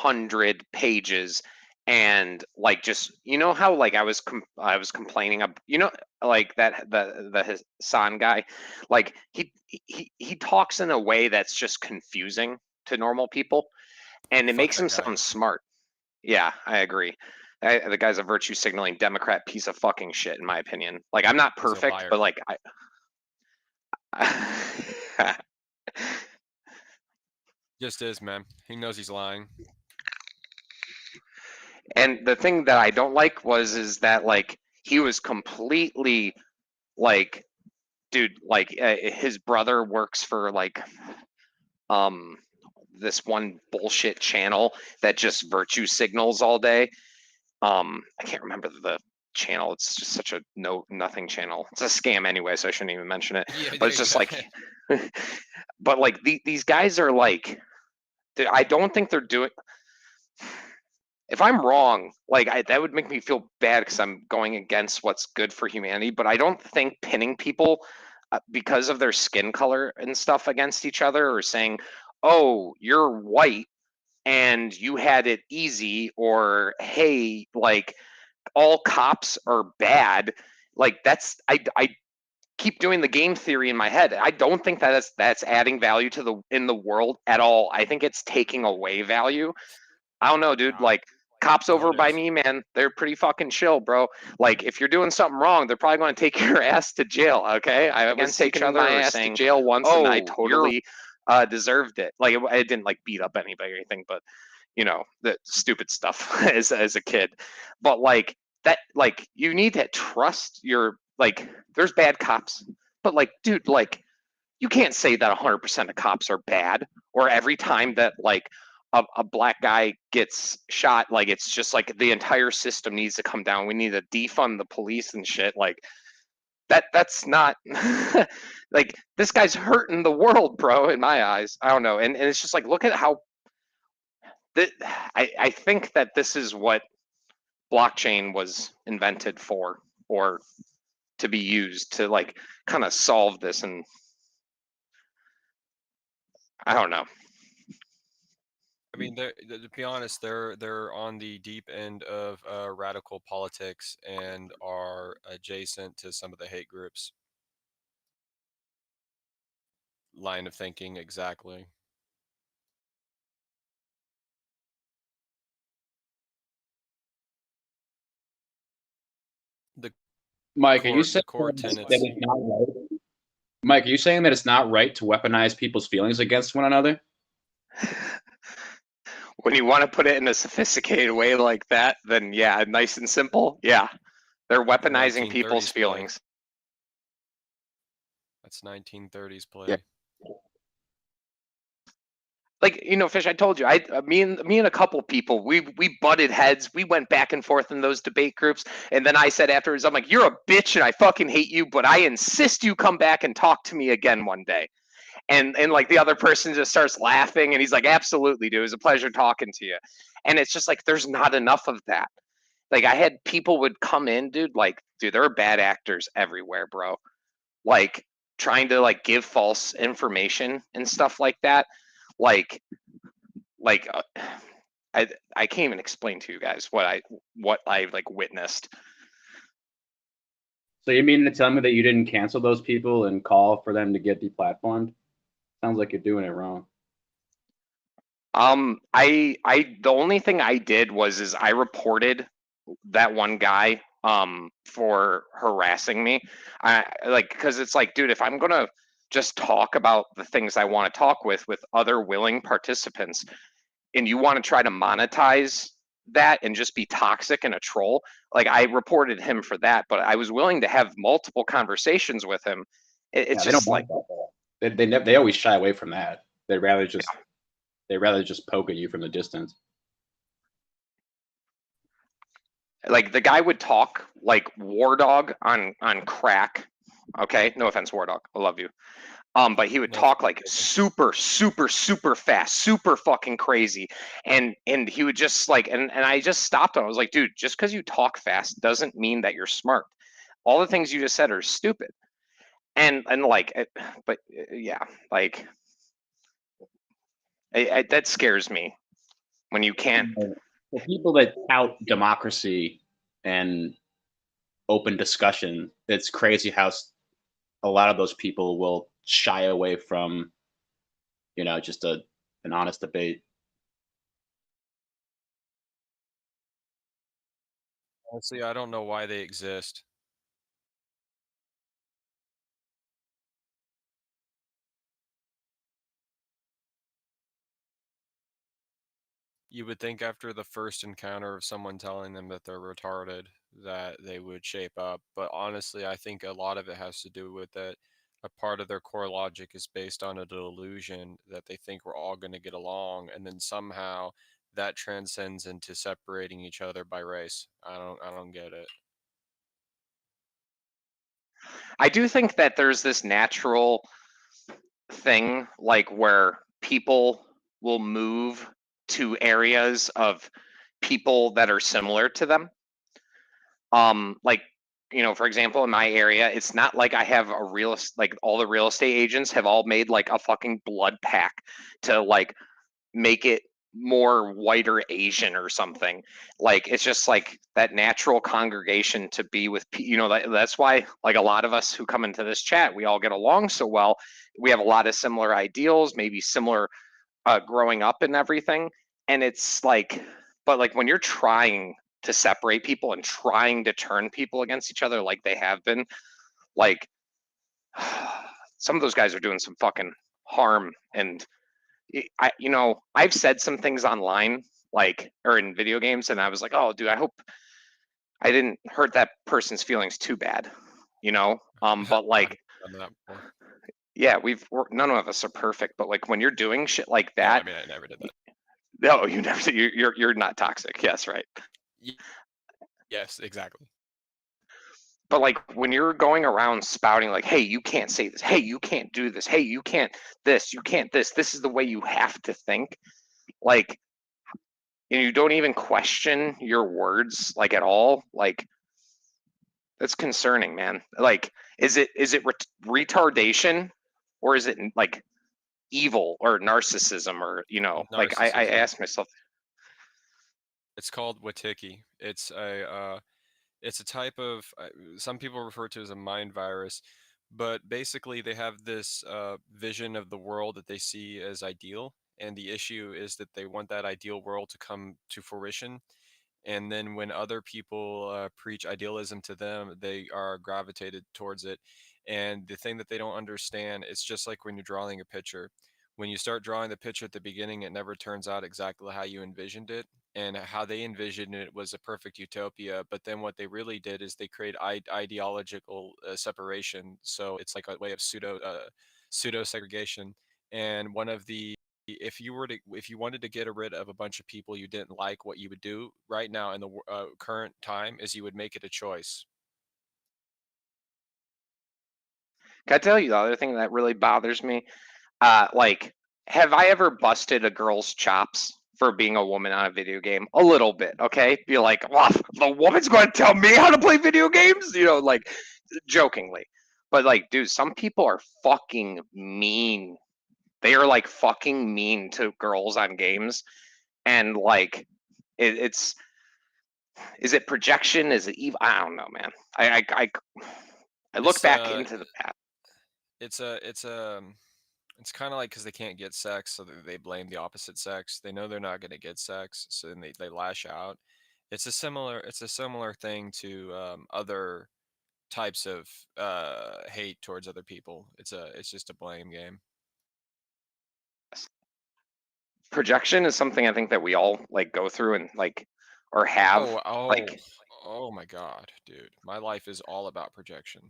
100 pages and like just how like I was complaining of like that the Hassan guy, like he talks in a way that's just confusing to normal people, and it Fuck makes him that guy. sound smart. Yeah, I agree. The guy's a virtue signaling Democrat piece of fucking shit, in my opinion. Like, I'm not He's a perfect, liar. but like, Just is, man. He knows he's lying. and the thing that I don't like is that like he was completely like, dude, like his brother works for like um this one bullshit channel that just virtue signals all day. I can't remember the channel. It's just such a nothing channel. It's a scam anyway, so I shouldn't even mention it. Yeah, But there it's you just go. like, but like these guys are like, I don't think they're doing. If I'm wrong, like that would make me feel bad because I'm going against what's good for humanity. But I don't think pinning people because of their skin color and stuff against each other, or saying, "Oh, you're white and you had it easy," or "Hey, like all cops are bad." Like I keep doing the game theory in my head. I don't think that's adding value to the world at all. I think it's taking away value. I don't know, dude. Like cops No, over it by is. me, man, they're pretty fucking chill, bro. Like if you're doing something wrong, they're probably going to take your ass to jail. Okay, I was taking my ass to jail once, and I totally deserved it. Like I didn't like beat up anybody or anything, but the stupid stuff as a kid. But like that, like you need to trust your like. There's bad cops, but like, dude, like you can't say that 100% of cops are bad, or every time that like a black guy gets shot, like it's just like the entire system needs to come down. We need to defund the police and shit. Like that's not like this guy's hurting the world, bro, in my eyes. I don't know. And it's just like, look at how that I think that this is what blockchain was invented for, or to be used to like kind of solve this. And I don't know. I mean, to be honest, they're on the deep end of radical politics and are adjacent to some of the hate groups. Line of thinking, exactly. The Mike, are you core, saying the core that tenets. it's not right? Mike, are you saying that it's not right to weaponize people's feelings against one another? When you want to put it in a sophisticated way like that, then yeah, nice and simple. Yeah, they're weaponizing 1930s people's play. feelings. That's 1930s play. Yeah. Like Fish, I told you, me and a couple people, we butted heads. We went back and forth in those debate groups, and then I said afterwards, I'm like, "You're a bitch, and I fucking hate you, but I insist you come back and talk to me again one day." And like the other person just starts laughing, and he's like, "Absolutely, dude. It was a pleasure talking to you." And it's just like there's not enough of that. Like I had people would come in, dude. Like, dude, there are bad actors everywhere, bro. Like trying to like give false information and stuff like that. Like like I can't even explain to you guys what I like witnessed. So you mean to tell me that you didn't cancel those people and call for them to get deplatformed? Sounds like you're doing it wrong. I the only thing I did is I reported that one guy for harassing me. I like because it's like, dude, if I'm gonna just talk about the things I want to talk with other willing participants, and you want to try to monetize that and just be toxic and a troll, like I reported him for that, but I was willing to have multiple conversations with him. It's They don't just like want that. They always shy away from that. They'd rather just poke at you from the distance. like the guy would talk like War Dog on crack. Okay, no offense, War Dog, I love you. But he would talk like super, super, super fast, super fucking crazy, and he would just like, and I just stopped him. I was like, dude, just because you talk fast doesn't mean that you're smart. All the things you just said are stupid, and like, but yeah, like, that scares me when you can't. The people that tout democracy and open discussion, it's crazy how a lot of those people will shy away from, just an honest debate. Honestly, I don't know why they exist. You would think after the first encounter of someone telling them that they're retarded, that they would shape up. But honestly, I think a lot of it has to do with that a part of their core logic is based on a delusion that they think we're all going to get along, and then somehow that transcends into separating each other by race. I don't get it. I do think that there's this natural thing, like where people will move to areas of people that are similar to them. Like, for example, in my area, it's not like I have like all the real estate agents have all made like a fucking blood pack to like make it more white or Asian or something. Like, it's just like that natural congregation to be with, that's why like a lot of us who come into this chat, we all get along so well. We have a lot of similar ideals, maybe similar growing up and everything. And it's like, but like when you're trying to separate people and trying to turn people against each other like they have been, like some of those guys are doing some fucking harm. And I've said some things online, like, or in video games, and I was like, oh, dude, I hope I didn't hurt that person's feelings too bad, but like, yeah, none of us are perfect, but like when you're doing shit like that, no, I mean, I never did that. No, you never. You're not toxic. Yes, right. Yes, exactly. But like when you're going around spouting like, "Hey, you can't say this. Hey, you can't do this. Hey, you can't this. You can't this. This is the way you have to think." Like, you don't even question your words like at all. Like, that's concerning, man. Like, is it retardation, or is it like evil or narcissism, or like I ask myself. It's called Watiki. It's a type of, some people refer to as a mind virus, but basically they have this vision of the world that they see as ideal, and the issue is that they want that ideal world to come to fruition, and then when other people preach idealism to them, they are gravitated towards it. And the thing that they don't understand, it's just like when you're drawing a picture. When you start drawing the picture at the beginning, it never turns out exactly how you envisioned it. And how they envisioned it was a perfect utopia. But then what they really did is they create ideological separation. So it's like a way of pseudo segregation. And one of the, if you wanted to get rid of a bunch of people you didn't like, what you would do right now in the current time is you would make it a choice. Can I tell you the other thing that really bothers me? Like, have I ever busted a girl's chops for being a woman on a video game? A little bit, okay? Be like, well, the woman's going to tell me how to play video games? Like, jokingly. But like, dude, some people are fucking mean. They are like fucking mean to girls on games. And like, it's, is it projection? Is it evil? I don't know, man. I look back into the past. It's kind of like, because they can't get sex, so they blame the opposite sex. They know they're not going to get sex, so then they lash out. It's a similar thing to other types of hate towards other people. It's just a blame game. Projection is something I think that we all like go through and like, or have. Like, oh my god, dude, my life is all about projection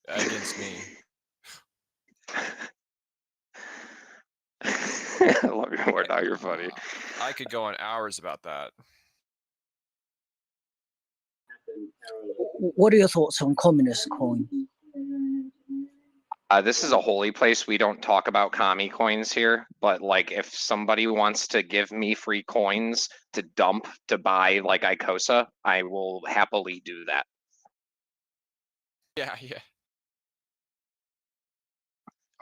against me. I love your word. Now you're funny. I could go on hours about that. What are your thoughts on communist coin? This is a holy place. We don't talk about commie coins here, but like if somebody wants to give me free coins to dump to buy like Icosa, I will happily do that. Yeah.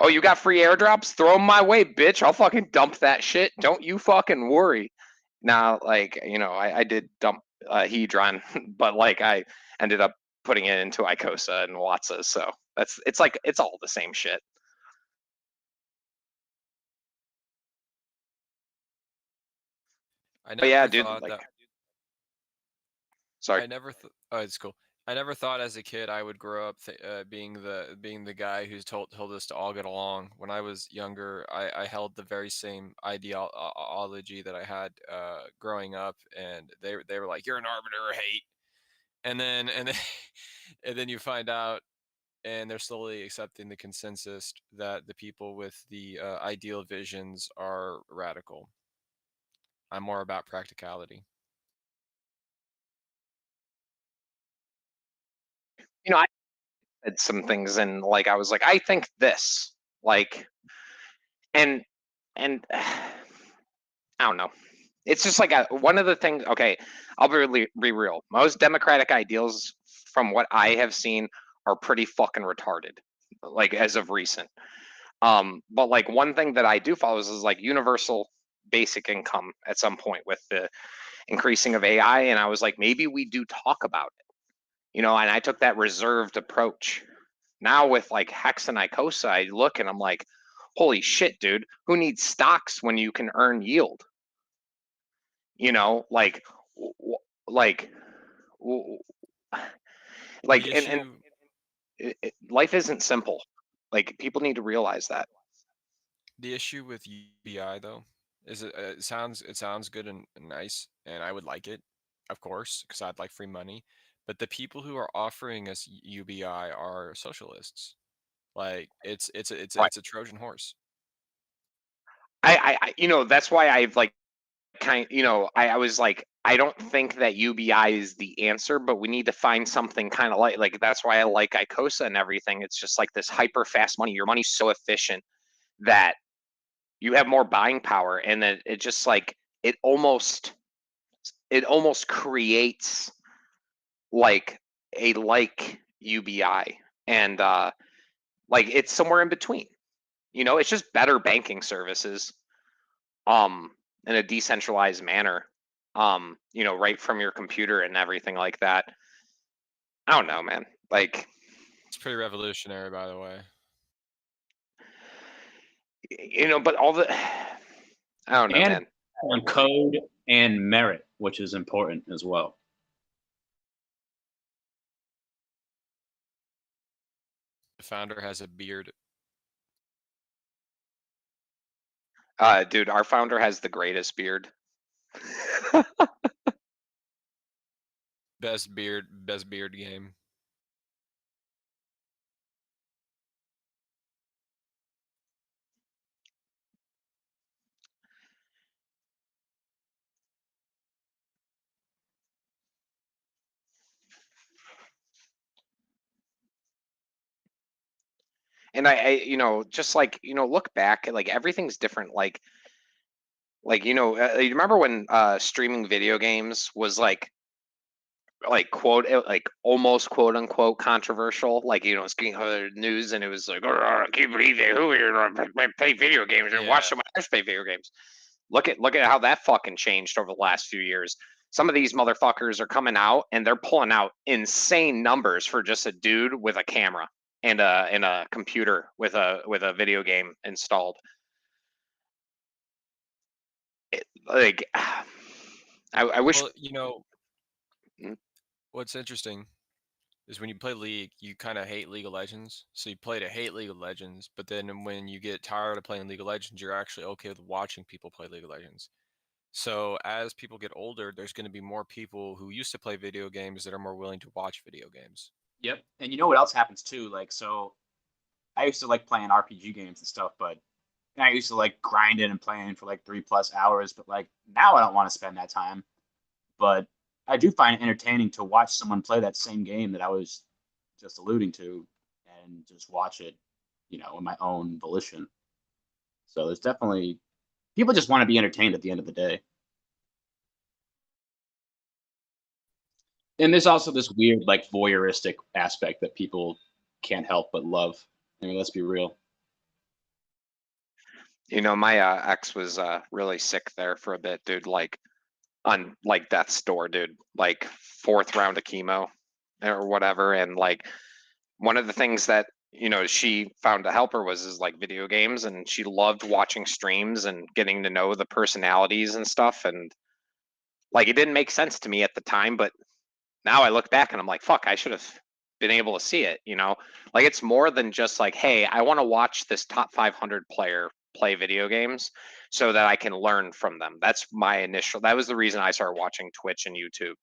Oh, you got free airdrops? Throw them my way, bitch. I'll fucking dump that shit. Don't you fucking worry. Now, like, you know, I did dump Hedron, but like I ended up putting it into Icosa and Watsa, so it's like it's all the same shit. I But never yeah, dude, thought like, that. sorry. I never. Oh, it's cool. I never thought as a kid I would grow up being the guy who's told us to all get along. When I was younger, I held the very same ideology that I had growing up, and they were like, "You're an arbiter of hate," and then and then you find out, and they're slowly accepting the consensus that the people with the ideal visions are radical. I'm more about practicality. You know, I said some things, and like I was like, I think this, like, and I don't know. It's just like one of the things. Okay, I'll be real. Most democratic ideals, from what I have seen, are pretty fucking retarded. Like as of recent. But like one thing that I do follow is like universal basic income at some point with the increasing of AI, and I was like, maybe we do talk about it, you know. And I took that reserved approach. Now with like Hex and Icosa, I look and I'm like, holy shit, dude, who needs stocks when you can earn yield? You know, like, like, The and issue life isn't simple. Like people need to realize that. The issue with UBI though is it sounds good and nice, and I would like it, of course, because I'd like free money. But the people who are offering us UBI are socialists. Like Right. it's a Trojan horse. You know, that's why I've like you know, I was like, I don't think that UBI is the answer, but we need to find something kind of like that's why I like Icosa and everything. It's just like this hyper fast money. Your money's so efficient that you have more buying power, and then it just like it almost creates like a like UBI, and like it's somewhere in between. You know, it's just better banking services um in a decentralized manner, you know, right from your computer and everything like that. I don't know, man. Like, It's pretty revolutionary, by the way. you know, but all the I don't know, And man. on code and merit, which is important as well. The founder has a beard. Dude, our founder has the greatest beard. Best beard game. And you know, just like, you know, look back, like everything's different. Like, you know, you remember when streaming video games was like quote like almost quote unquote controversial, like, you know, it's getting news, and it was like, oh, I can't believe it, who here play video games or watch Yeah. someone else play video games. Look at how that fucking changed over the last few years. Some of these motherfuckers are coming out and they're pulling out insane numbers for just a dude with a camera and a computer with a video game installed. Like, I wish. Well, you know, Mm. what's interesting is when you play League, you kind of hate League of Legends. So you play to hate League of Legends, but then when you get tired of playing League of Legends, you're actually okay with watching people play League of Legends. So as people get older, there's going to be more people who used to play video games that are more willing to watch video games. Yep. And you know what else happens too? Like, so I used to like playing RPG games and stuff, but I used to like grinding and playing for like 3+ hours. But like now I don't want to spend that time. But I do find it entertaining to watch someone play that same game that I was just alluding to and just watch it, you know, in my own volition. So there's definitely people just want to be entertained at the end of the day. And there's also this weird like voyeuristic aspect that people can't help but love. I mean, let's be real. You know, my ex was really sick there for a bit, dude. Like, on like death's door, dude. Like 4th round of chemo or whatever, and like one of the things that she found to help her was like video games, and she loved watching streams and getting to know the personalities and stuff. And like it didn't make sense to me at the time, but now I look back and I'm like, fuck, I should have been able to see it. Like it's more than just like, hey, I want to watch this top 500 player play video games so that I can learn from them. That was the reason I started watching Twitch and YouTube.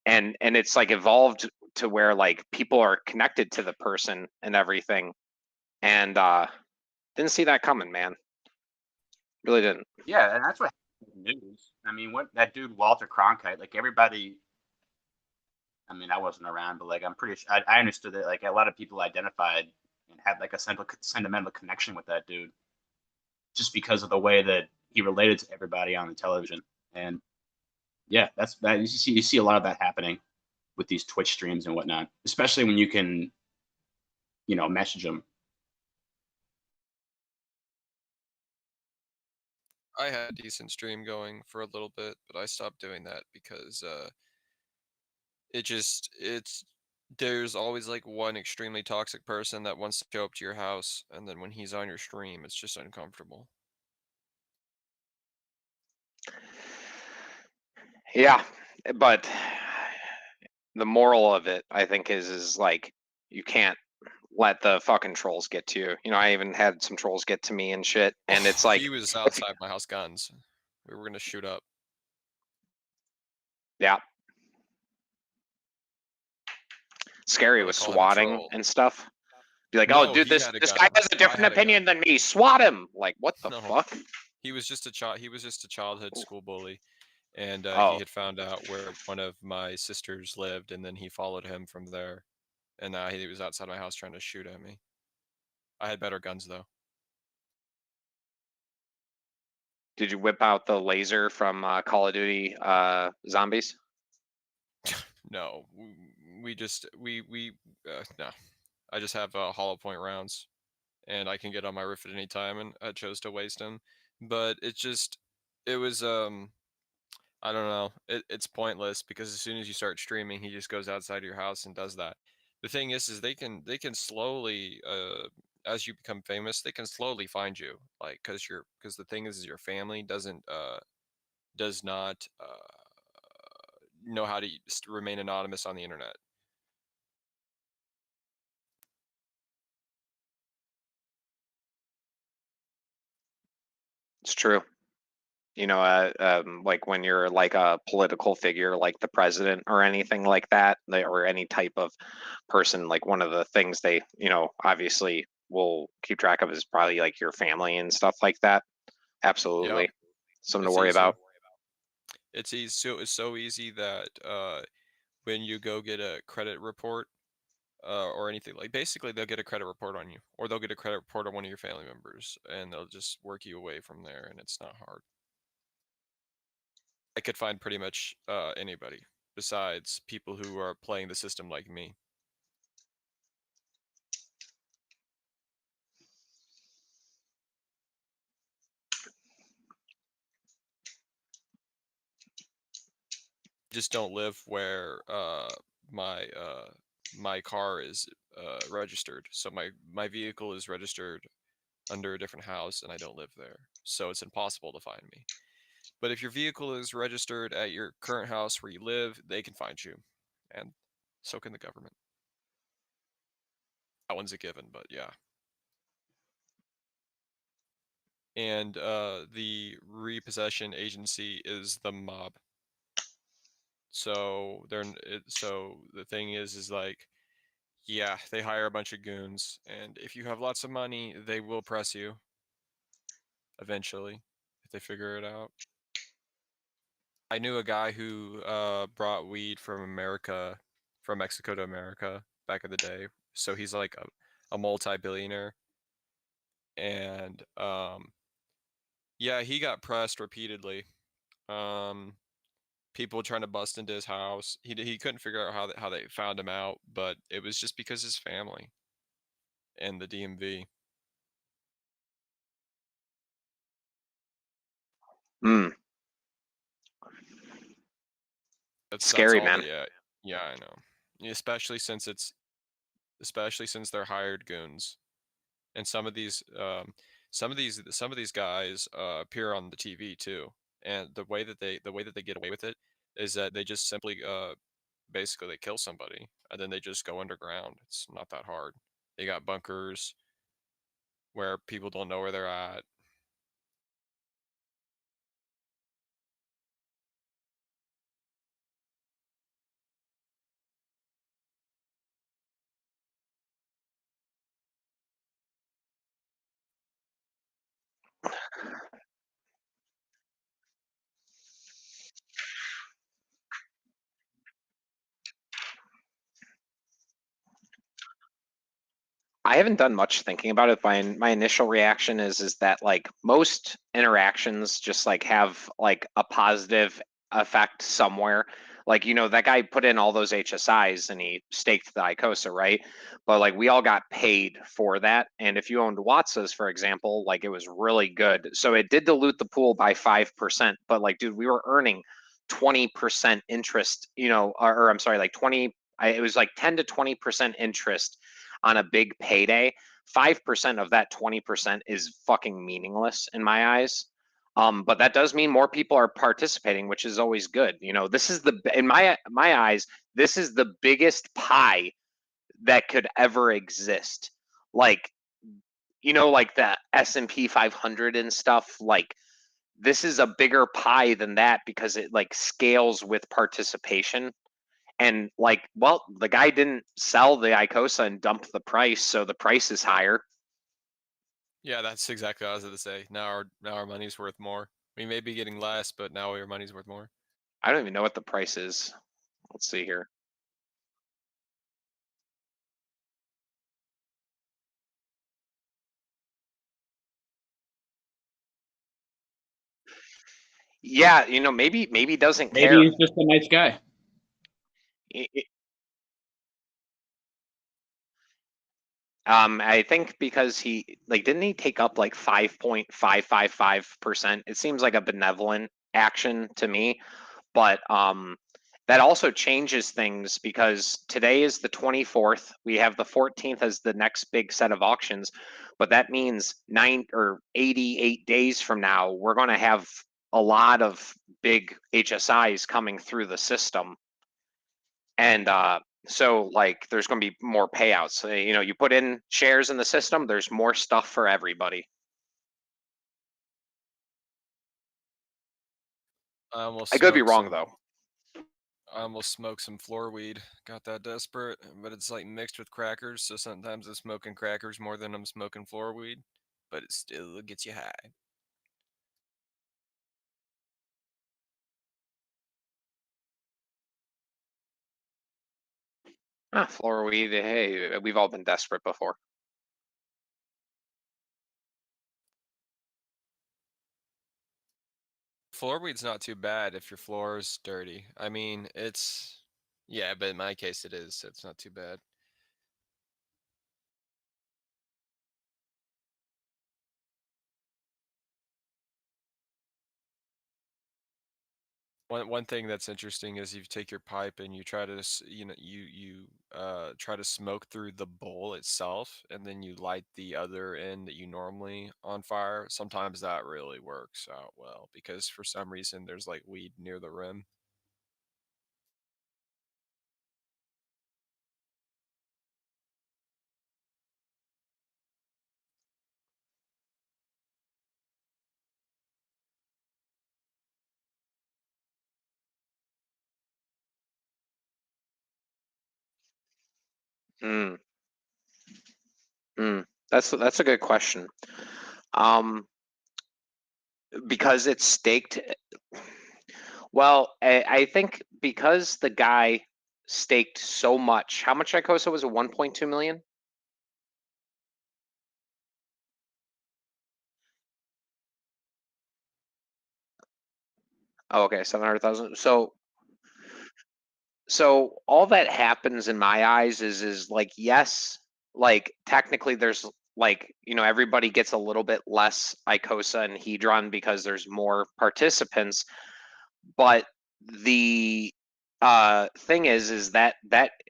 And it's like evolved to where like people are connected to the person and everything. And didn't see that coming, man. Really didn't. Yeah, and that's what news. I mean, what that dude Walter Cronkite, like everybody. I mean, I wasn't around, but like I'm pretty sure I understood that like a lot of people identified and had like a sentimental connection with that dude, just because of the way that he related to everybody on the television. And yeah, that's that. You see a lot of that happening with these Twitch streams and whatnot, especially when you can, message them. I had a decent stream going for a little bit, but I stopped doing that because there's always like one extremely toxic person that wants to show up to your house, and then when he's on your stream, it's just uncomfortable. Yeah, but the moral of it, I think, is like you can't let the fucking trolls get to you. I even had some trolls get to me and shit, and it's like he was outside my house, guns. We were gonna shoot up. Yeah. Scary with swatting and stuff. Be like, no, oh, dude, this guy has a different opinion than me. Swat him. Like, what the fuck? He was just a childhood school bully, and he had found out where one of my sisters lived, and then he followed him from there, and now he was outside my house trying to shoot at me. I had better guns though. Did you whip out the laser from Call of Duty Zombies? No, no. I just have hollow point rounds, and I can get on my roof at any time, and I chose to waste them. But it was I don't know. It's pointless because as soon as you start streaming, he just goes outside your house and does that. The thing is they can slowly, as you become famous, they can slowly find you, like because the thing is your family does not know how to remain anonymous on the internet. It's true. Like when you're like a political figure, like the president or anything like that, or any type of person, like one of the things they, obviously will keep track of is probably like your family and stuff like that. Absolutely. Yep. Something to worry about. It's easy. So it's so easy that when you go get a credit report or anything, like basically they'll get a credit report on you, or they'll get a credit report on one of your family members, and they'll just work you away from there, and it's not hard. I could find pretty much anybody besides people who are playing the system like me. Just don't live where my car is registered. So my vehicle is registered under a different house, and I don't live there, so it's impossible to find me. But if your vehicle is registered at your current house where you live, they can find you, and so can the government. That one's a given, but yeah. And the repossession agency is the mob. So the thing is like, yeah, they hire a bunch of goons, and if you have lots of money, they will press you eventually if they figure it out. I knew a guy who brought weed from Mexico to America back in the day. So he's like a multi-billionaire, and yeah, he got pressed repeatedly. People trying to bust into his house. He couldn't figure out how they found him out, but it was just because his family and the DMV. That's scary, all man. Yeah, I know. Especially since they're hired goons, and some of these guys appear on the TV too, and the way that they get away with it is that they just simply basically they kill somebody and then they just go underground. It's not that hard. They got bunkers where people don't know where they're at. I haven't done much thinking about it. My initial reaction is that like most interactions just like have like a positive effect somewhere. Like, you know, that guy put in all those HSIs and he staked the Icosa, right? But like we all got paid for that. And if you owned Watsas, for example, like it was really good. So it did dilute the pool by 5%. But like, dude, we were earning 20% interest, you know, or I'm sorry, like 20, it was like 10 to 20% interest on a big payday. 5% of that 20% is fucking meaningless in my eyes. But that does mean more people are participating, which is always good. You know, this is in my eyes, this is the biggest pie that could ever exist. Like, you know, like the S&P 500 and stuff. Like, this is a bigger pie than that because it like scales with participation. And like, well, the guy didn't sell the Icosa and dump the price, so the price is higher. Yeah, that's exactly what I was going to say. Now our money's worth more. We may be getting less, but now our money's worth more. I don't even know what the price is. Let's see here. Yeah, you know, maybe doesn't care. Maybe he's just a nice guy. I think because he like didn't he take up like 5.555%? It seems like a benevolent action to me, but that also changes things because today is the 24th. We have the 14th as the next big set of auctions, but that means 9 or 88 days from now, we're going to have a lot of big HSIs coming through the system. And so like there's going to be more payouts. You know, you put in shares in the system, there's more stuff for everybody. I could be wrong though. I almost smoked some floor weed. Got that desperate, but it's like mixed with crackers, so sometimes I'm smoking crackers more than I'm smoking floor weed, but it still gets you high. Floor weed, hey, we've all been desperate before. Floor weed's not too bad if your floor is dirty. I mean, yeah, but in my case it is, so it's not too bad. One thing that's interesting is you take your pipe and you try to try to smoke through the bowl itself, and then you light the other end that you normally on fire. Sometimes that really works out well because for some reason there's like weed near the rim. That's a good question. Because it's staked. Well, I think because the guy staked so much. How much Icosa was it? 1.2 million. Oh, okay, 700,000. So all that happens in my eyes is like, yes, like technically there's like, you know, everybody gets a little bit less Icosa and Hedron because there's more participants, but the thing is that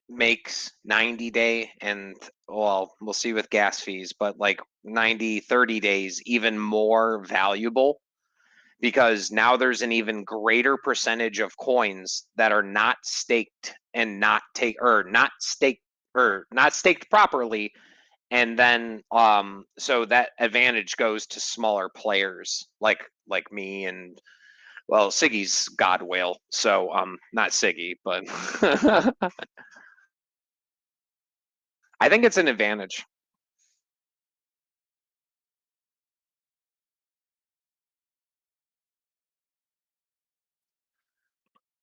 makes 90-day and, well, we'll see with gas fees, but like 90, 30 days even more valuable, because now there's an even greater percentage of coins that are not staked and not staked properly. And then so that advantage goes to smaller players like me and, well, Siggy's God Whale, so not Siggy, but I think it's an advantage.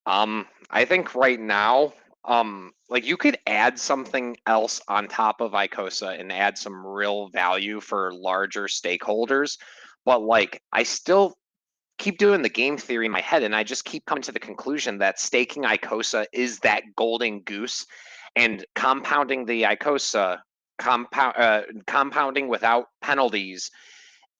I think right now, like you could add something else on top of Icosa and add some real value for larger stakeholders, but like I still keep doing the game theory in my head, and I just keep coming to the conclusion that staking Icosa is that golden goose, and compounding the Icosa, compounding without penalties.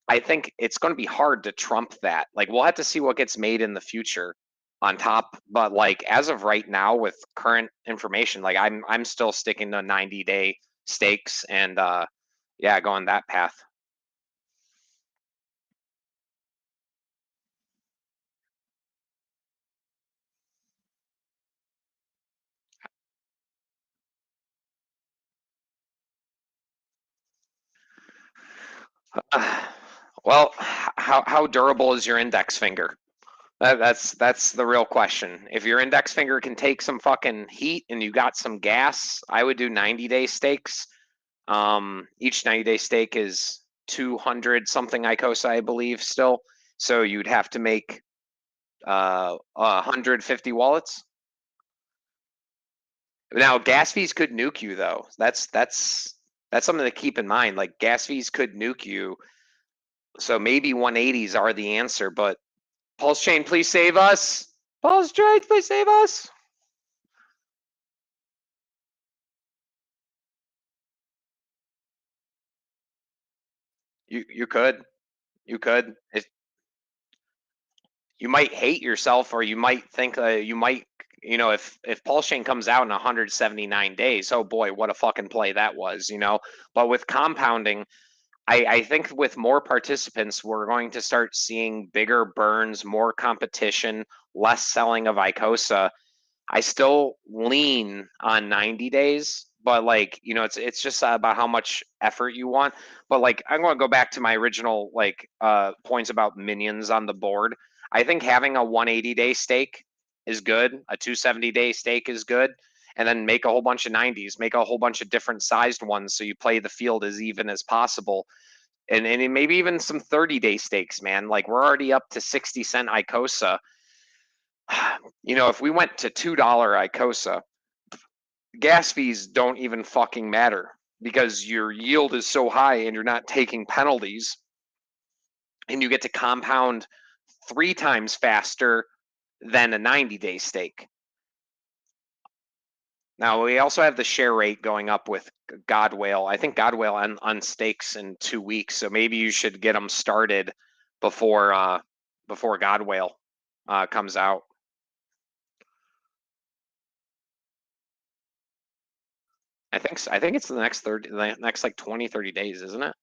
I think it's going to be hard to trump that. Like we'll have to see what gets made in the future on top, but like as of right now with current information, like I'm still sticking to 90-day stakes and yeah, going that path. Well, how durable is your index finger? That's the real question. If your index finger can take some fucking heat and you got some gas, I would do 90-day stakes. Each 90-day stake is 200 something Icosa, I believe, still. So you'd have to make 150 wallets. Now, gas fees could nuke you, though. That's something to keep in mind. Like gas fees could nuke you. So maybe 180s are the answer, but Pulse Chain, please save us. Pulse Chain, please save us. You could. You might hate yourself, or you might think if Pulse Chain comes out in 179 days, oh boy, what a fucking play that was, But with compounding, I think with more participants, we're going to start seeing bigger burns, more competition, less selling of Icosa. I still lean on 90 days, but like, it's just about how much effort you want. But like, I'm going to go back to my original points about minions on the board. I think having a 180-day stake is good. A 270-day stake is good. And then make a whole bunch of 90s, make a whole bunch of different sized ones so you play the field as even as possible. And maybe even some 30-day stakes, man. Like we're already up to 60-cent Icosa. If we went to $2 Icosa, gas fees don't even fucking matter because your yield is so high and you're not taking penalties, and you get to compound 3 times faster than a 90-day stake. Now, we also have the share rate going up with God Whale. I think God Whale unstakes in 2 weeks, so maybe you should get them started before God Whale comes out. I think it's the next like 20, 30 days, isn't it?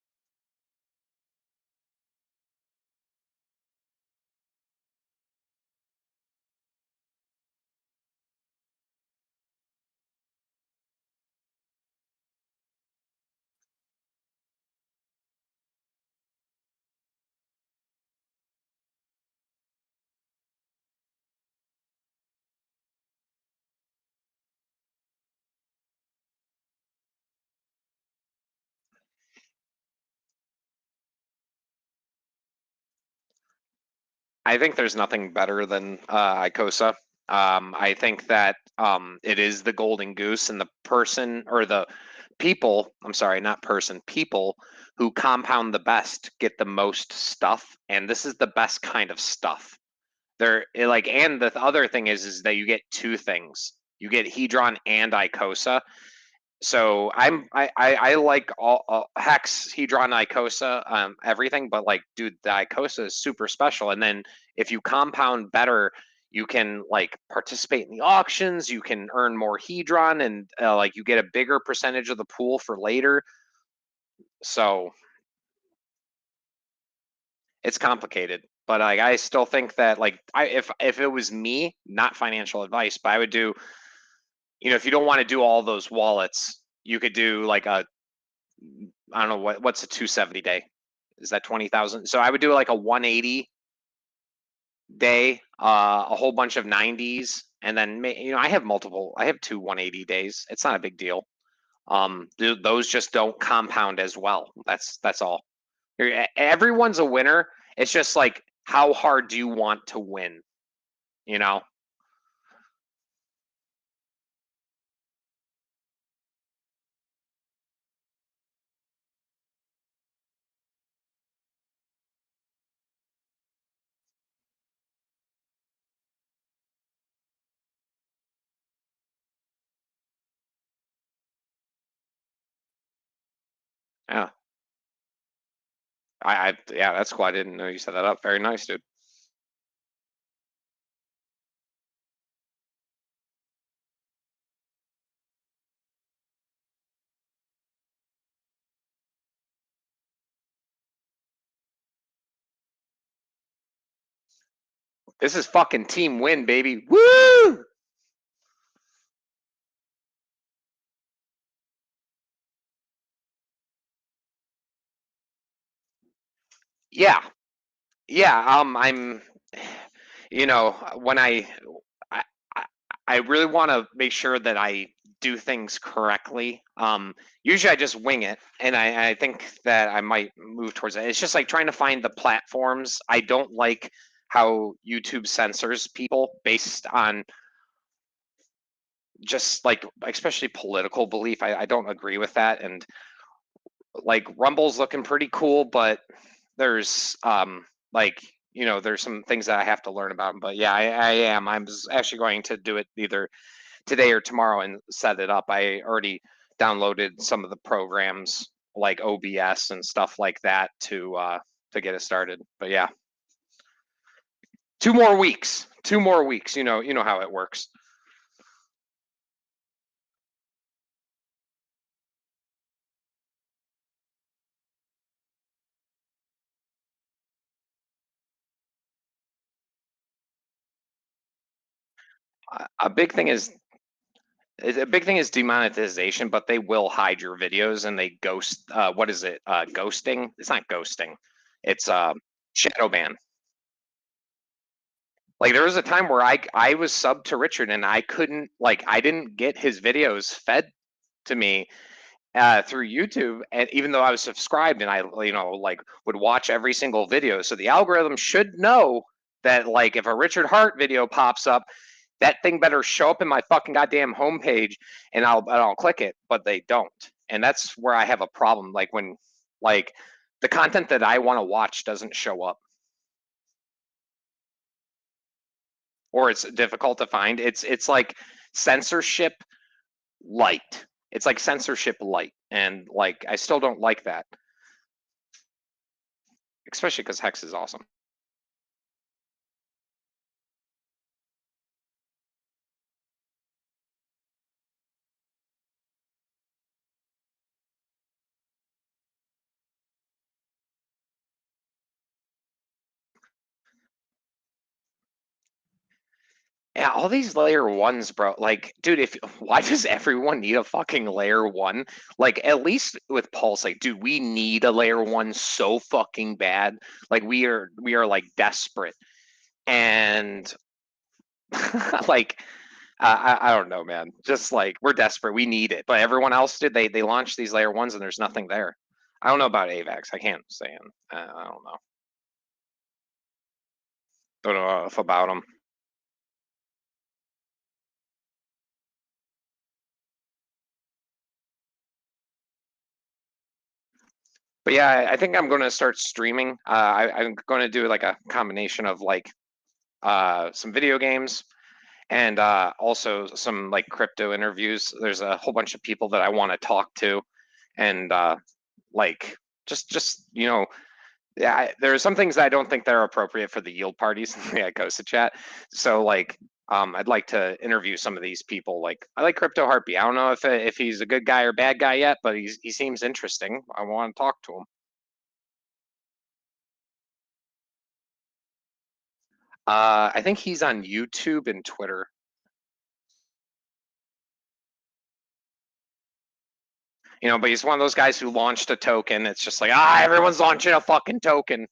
I think there's nothing better than Icosa. I think that it is the golden goose, and the person or the people, I'm sorry, not person, people who compound the best get the most stuff, and this is the best kind of stuff. And the other thing is that you get 2 things. You get Hedron and Icosa. So I like all Hex, Hedron, Icosa, everything, but like, dude, the Icosa is super special. And then if you compound better, You can like participate in the auctions. You can earn more Hedron, and like you get a bigger percentage of the pool for later. So it's complicated, but like I still think that like if it was me, not financial advice, but I would do, you know, if you don't want to do all those wallets, you could do like a, I don't know what's a 270 day. Is that 20,000? So I would do like a 180 day, a whole bunch of 90s, and then you know I have two 180 days. It's not a big deal. Those just don't compound as well. That's all. Everyone's a winner. It's just like how hard do you want to win? You know. Yeah. Yeah, that's cool. I didn't know you set that up. Very nice, dude. This is fucking team win, baby. Woo! Yeah. Yeah. I'm, you know, when I I really want to make sure that I do things correctly. Usually I just wing it, and I think that I might move towards it. It's just like trying to find the platforms. I don't like how YouTube censors people based on just like, especially political belief. I don't agree with that. And like Rumble's looking pretty cool, but there's like, you know, there's some things that I have to learn about. But yeah, I am. I'm actually going to do it either today or tomorrow and set it up. I already downloaded some of the programs like OBS and stuff like that to get it started. But yeah, 2 more weeks. 2 more weeks. You know how it works. A big thing is demonetization, but they will hide your videos and they ghost. What is it? Ghosting? It's not ghosting. It's shadow ban. Like there was a time where I was subbed to Richard and I didn't get his videos fed to me through YouTube, and even though I was subscribed and I like would watch every single video, so the algorithm should know that like if a Richard Hart video pops up, that thing better show up in my fucking goddamn homepage, and I'll click it, but they don't, and that's where I have a problem. Like when like the content that I want to watch doesn't show up, or it's difficult to find. It's like censorship light. It's like censorship light, and like I still don't like that, especially because Hex is awesome. Yeah, all these layer ones, bro. Like, dude, why does everyone need a fucking layer one? Like, at least with Pulse, like, dude, we need a layer one so fucking bad. Like, we are like desperate, and like, I don't know, man. Just like we're desperate, we need it. But everyone else did. They launched these layer ones, and there's nothing there. I don't know about AVAX. I can't say. I don't know. Don't know enough about them. But yeah, I think I'm going to start streaming. I'm going to do like a combination of like some video games and also some like crypto interviews. There's a whole bunch of people that I want to talk to, and like just Yeah, there are some things that I don't think that are appropriate for the yield parties in the Icosa chat. So like, I'd like to interview some of these people. Like, I like Crypto Harpy. I don't know if he's a good guy or bad guy yet, but he seems interesting. I want to talk to him. I think he's on YouTube and Twitter. You know, but he's one of those guys who launched a token. It's just like, everyone's launching a fucking token.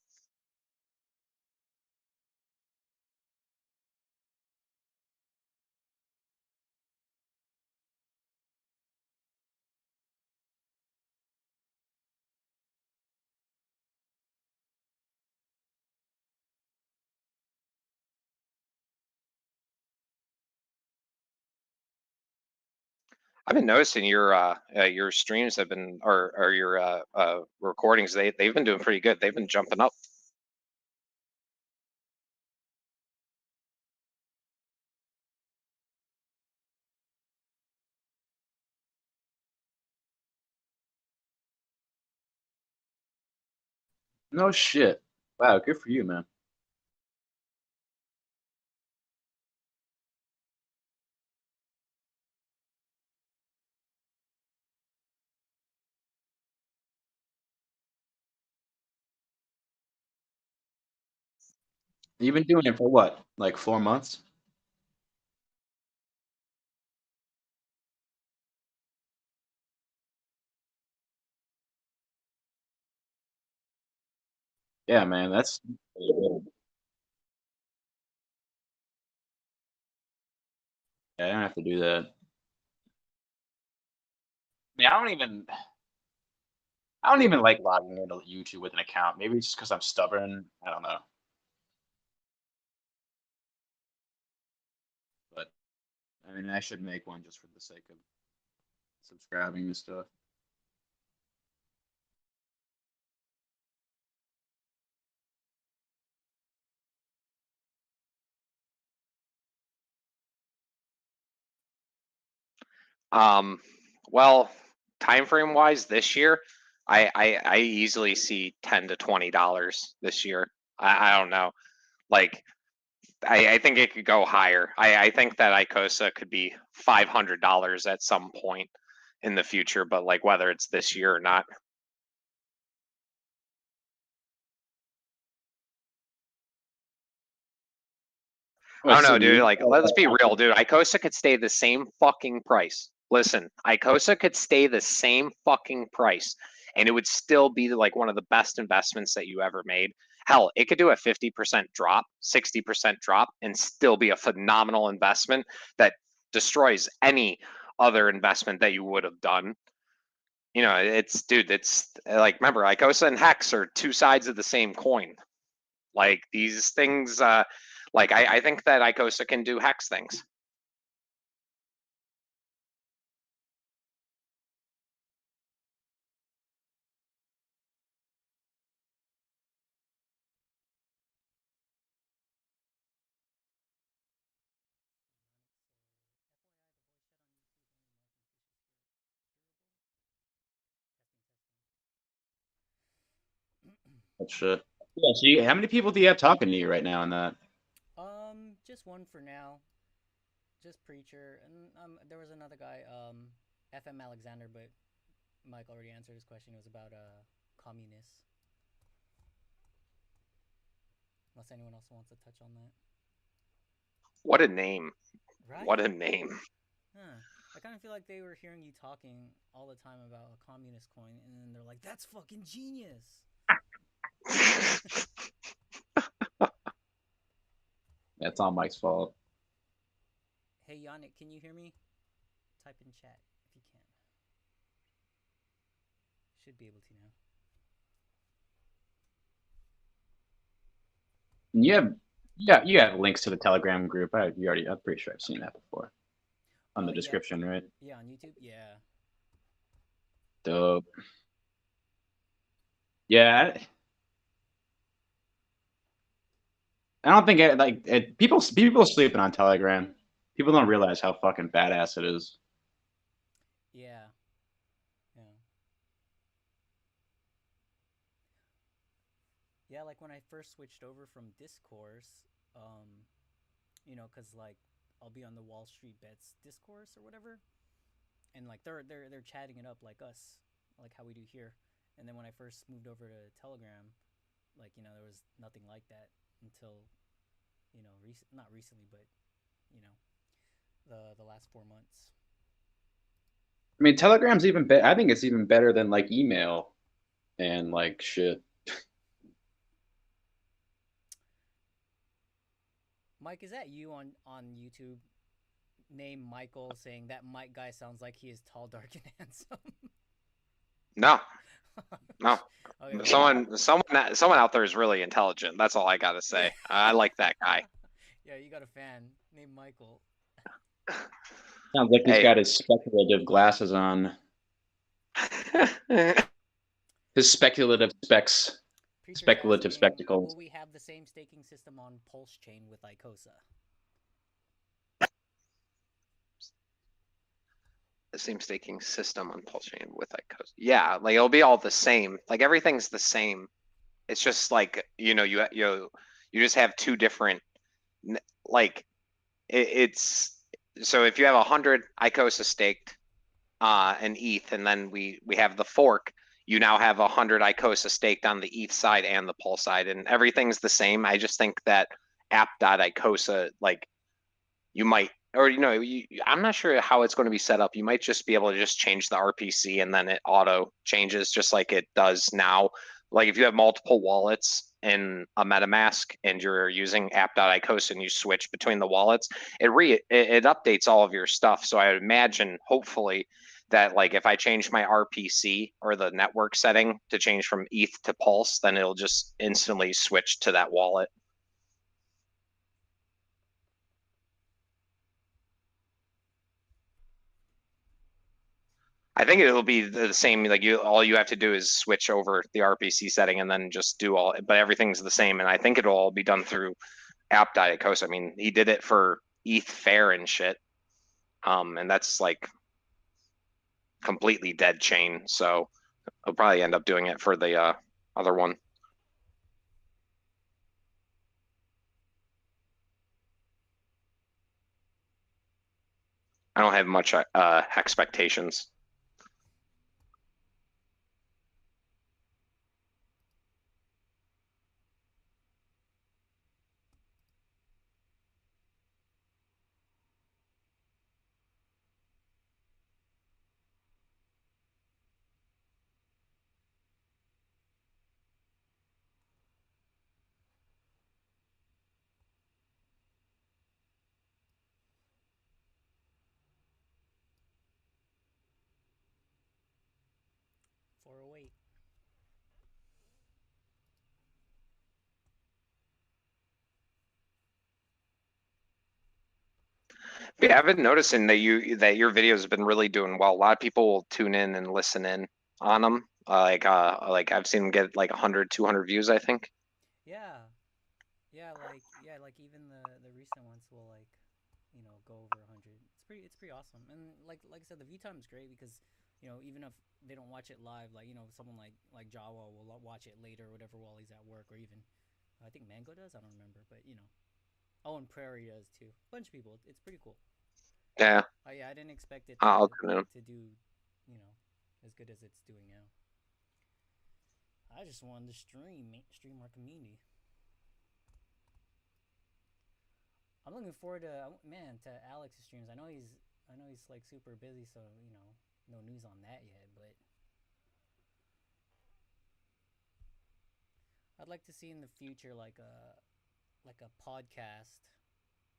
I've been noticing your streams have been, or your recordings, they've been doing pretty good. They've been jumping up. No shit. Wow, good for you, man. You've been doing it for what? Like 4 months? Yeah, man, that's yeah, I don't have to do that. I I don't even like logging into YouTube with an account. Maybe it's just because I'm stubborn. I don't know. But I mean, I should make one just for the sake of subscribing and stuff. Well, time frame wise, this year, I easily see $10 to $20 this year. I don't know. Like, I think it could go higher. I think that Icosa could be $500 at some point in the future, but like whether it's this year or not. I don't know, dude. Like, let's be real, dude. Icosa could stay the same fucking price. Listen, Icosa could stay the same fucking price, and it would still be like one of the best investments that you ever made. Hell, it could do a 50% drop, 60% drop, and still be a phenomenal investment that destroys any other investment that you would have done. You know, dude, it's like, remember, Icosa and Hex are two sides of the same coin. Like these things, like I think that Icosa can do Hex things. That shit. Yeah. So, how many people do you have talking to you right now on that? Just one for now. Just Preacher, and there was another guy, FM Alexander, but Mike already answered his question. It was about communists. Unless anyone else wants to touch on that. What a name! Right? What a name! Huh. I kind of feel like they were hearing you talking all the time about a communist coin, and then they're like, "That's fucking genius." That's all Mike's fault. Hey Yannick, can you hear me? Type in chat if you can. Should be able to now. You have links to the Telegram group. I'm pretty sure I've seen that before. On the description, yeah. right? Yeah, on YouTube. Yeah. Dope. Yeah. I don't think people sleeping on Telegram. People don't realize how fucking badass it is. Yeah. Yeah. Yeah, like when I first switched over from discourse, you know, cause like I'll be on the Wall Street Bets discourse or whatever, and like they're chatting it up like us, like how we do here. And then when I first moved over to Telegram, like you know there was nothing like that until, you know, not recently, but you know, the last 4 months. I mean, Telegram's even better. I think it's even better than like email and like shit. Mike, is that you on YouTube? Name Michael saying that Mike guy sounds like he is tall, dark, and handsome. No, no. Okay, Someone out there is really intelligent. That's all I gotta say. I like that guy. Yeah, you got a fan named Michael. Sounds like he's got his speculative glasses on. His speculative specs. Preacher's Speculative asking, spectacles. will we have the same staking system on Pulse Chain with Icosa? The same staking system on Pulse Chain with Icosa. Yeah, like it'll be all the same. Like everything's the same. It's just like you know you just have two different like it's so if you have 100 Icosa staked and ETH, and then we have the fork, you now have 100 Icosa staked on the ETH side and the Pulse side, and everything's the same. I just think that app.icosa, like you might, or you know, I'm not sure how it's going to be set up. You might just be able to just change the RPC and then it auto changes just like it does now. Like if you have multiple wallets in a MetaMask and you're using app.icosa and you switch between the wallets, it updates all of your stuff. So I would imagine, hopefully, that like if I change my RPC or the network setting to change from ETH to Pulse, then it'll just instantly switch to that wallet. I think it'll be the same. Like all you have to do is switch over the RPC setting and then just do all. But everything's the same, and I think it'll all be done through app.icosa. I mean, he did it for ETH Fair and shit, and that's like completely dead chain. So he'll probably end up doing it for the other one. I don't have much expectations. .408. Yeah, I've been noticing that your videos have been really doing well. A lot of people will tune in and listen in on them. Like I've seen them get like 100, 200 views, I think. Yeah, like even the recent ones will like, you know, go over 100. It's pretty awesome. And like I said, the view time is great because, you know, even if they don't watch it live, like, you know, someone like Jawa will watch it later or whatever while he's at work, or even I think Mango does. I don't remember, but you know. Oh, and Prairie does too. Bunch of people. It's pretty cool. Yeah. Oh yeah, I didn't expect it I'll to do, you know, as good as it's doing now. I just wanted to stream our community. I'm looking forward to Alex's streams. I know he's like super busy, so you know, no news on that yet. But I'd like to see in the future like a podcast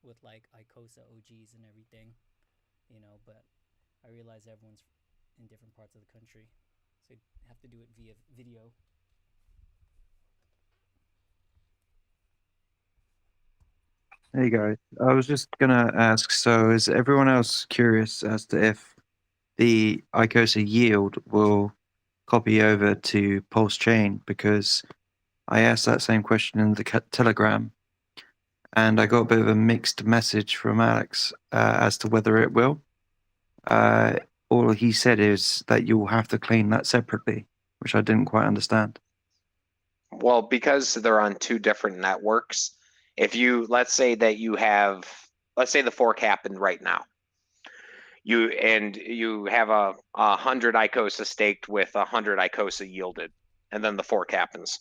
with like Icosa OGs and everything, you know. But I realize everyone's in different parts of the country, so you'd have to do it via video. Hey guys, I was just gonna ask, so is everyone else curious as to if the Icosa yield will copy over to Pulse Chain? Because I asked that same question in the Telegram, and I got a bit of a mixed message from Alex as to whether it will. All he said is that you'll have to clean that separately, which I didn't quite understand. Well, because they're on two different networks, if you, let's say that you have, let's say the fork happened right now. You have a 100 Icosa staked with 100 Icosa yielded, and then the fork happens.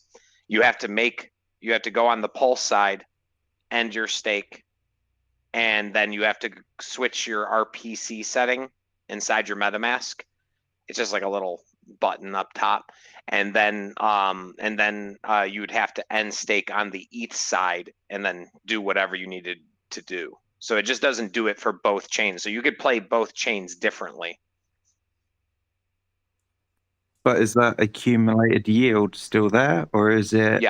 You have to go on the pulse side, end your stake, and then you have to switch your RPC setting inside your MetaMask. It's just like a little button up top, and then you would have to end stake on the ETH side, and then do whatever you needed to do. So it just doesn't do it for both chains. So you could play both chains differently. But is that accumulated yield still there, or is it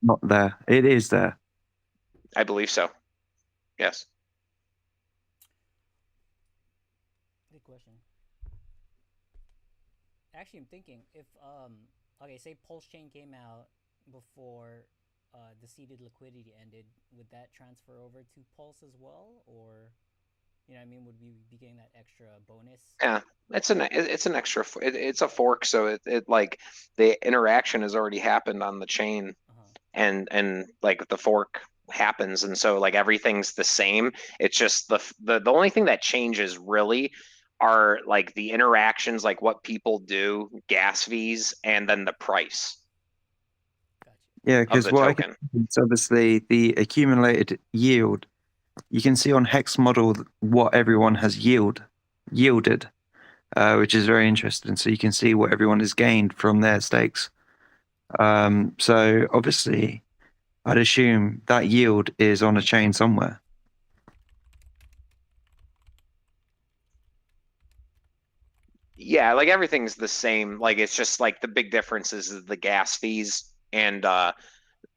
not there? It is there. I believe so. Yes. Good question. Actually, I'm thinking if okay, say Pulse Chain came out before the seeded liquidity ended, would that transfer over to Pulse as well, or you know what I mean, would we be getting that extra bonus? Yeah, it's an extra. It's a fork, so it like the interaction has already happened on the chain, and like the fork happens, and so like everything's the same. It's just the only thing that changes really are like the interactions, like what people do, gas fees, and then the price. Yeah, because what I can, it's obviously the accumulated yield. You can see on Hex model what everyone has yielded, which is very interesting. So you can see what everyone has gained from their stakes. So obviously, I'd assume that yield is on a chain somewhere. Yeah, like everything's the same. Like it's just like the big difference is the gas fees, and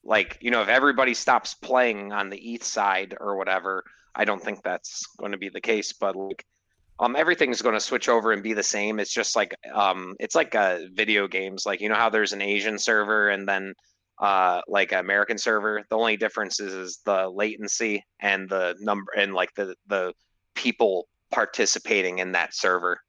like, you know, if everybody stops playing on the ETH side or whatever, I don't think that's going to be the case. But like, everything's going to switch over and be the same. It's just like it's like video games. Like, you know how there's an Asian server and then like an American server. The only difference is the latency and the number and like the people participating in that server.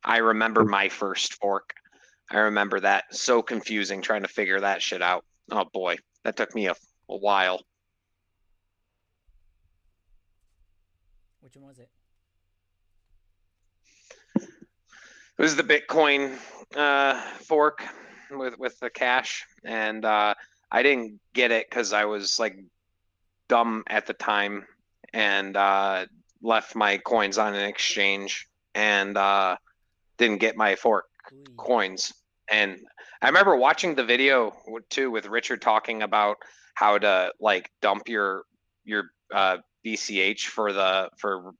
I remember my first fork. I remember that. So confusing trying to figure that shit out. Oh boy, that took me a while. Which one was it? It was the Bitcoin fork with the cash, and I didn't get it because I was like dumb at the time, and left my coins on an exchange, and didn't get my fork coins. And I remember watching the video too with Richard talking about how to like dump your BCH for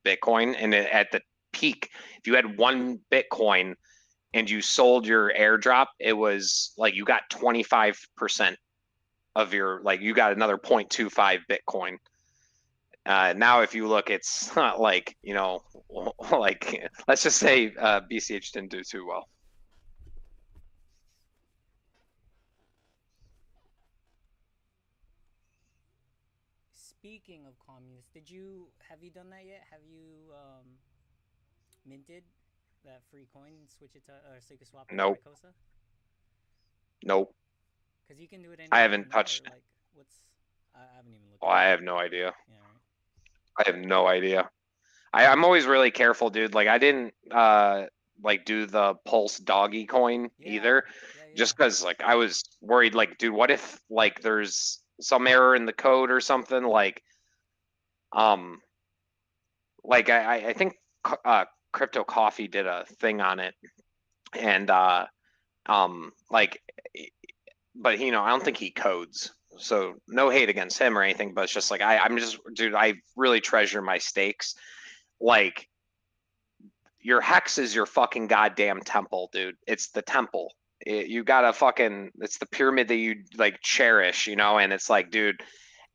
Bitcoin, and at the peak, if you had 1 Bitcoin and you sold your airdrop, it was like you got 25% of your, like you got another 0.25 Bitcoin. Now, if you look, it's not like, you know, like let's just say BCH didn't do too well. Speaking of communists, have you done that yet? Have you minted that free coin and switch it to, so you can swap it to Icosa? Nope. Because you can do it. I haven't touched. Like, I haven't even looked. Oh, I have no idea. Yeah, right. I have no idea. I'm always really careful, dude. Like I didn't like do the Pulse doggy coin either, just because like I was worried. Like, dude, what if like there's some error in the code or something? Like I think Crypto Coffee did a thing on it, and like, but you know, I don't think he codes, so no hate against him or anything. But it's just like I'm just, dude, I really treasure my stakes. Like, your hex is your fucking goddamn temple, dude. It's the temple. You gotta fucking, it's the pyramid that you like cherish, you know. And it's like, dude,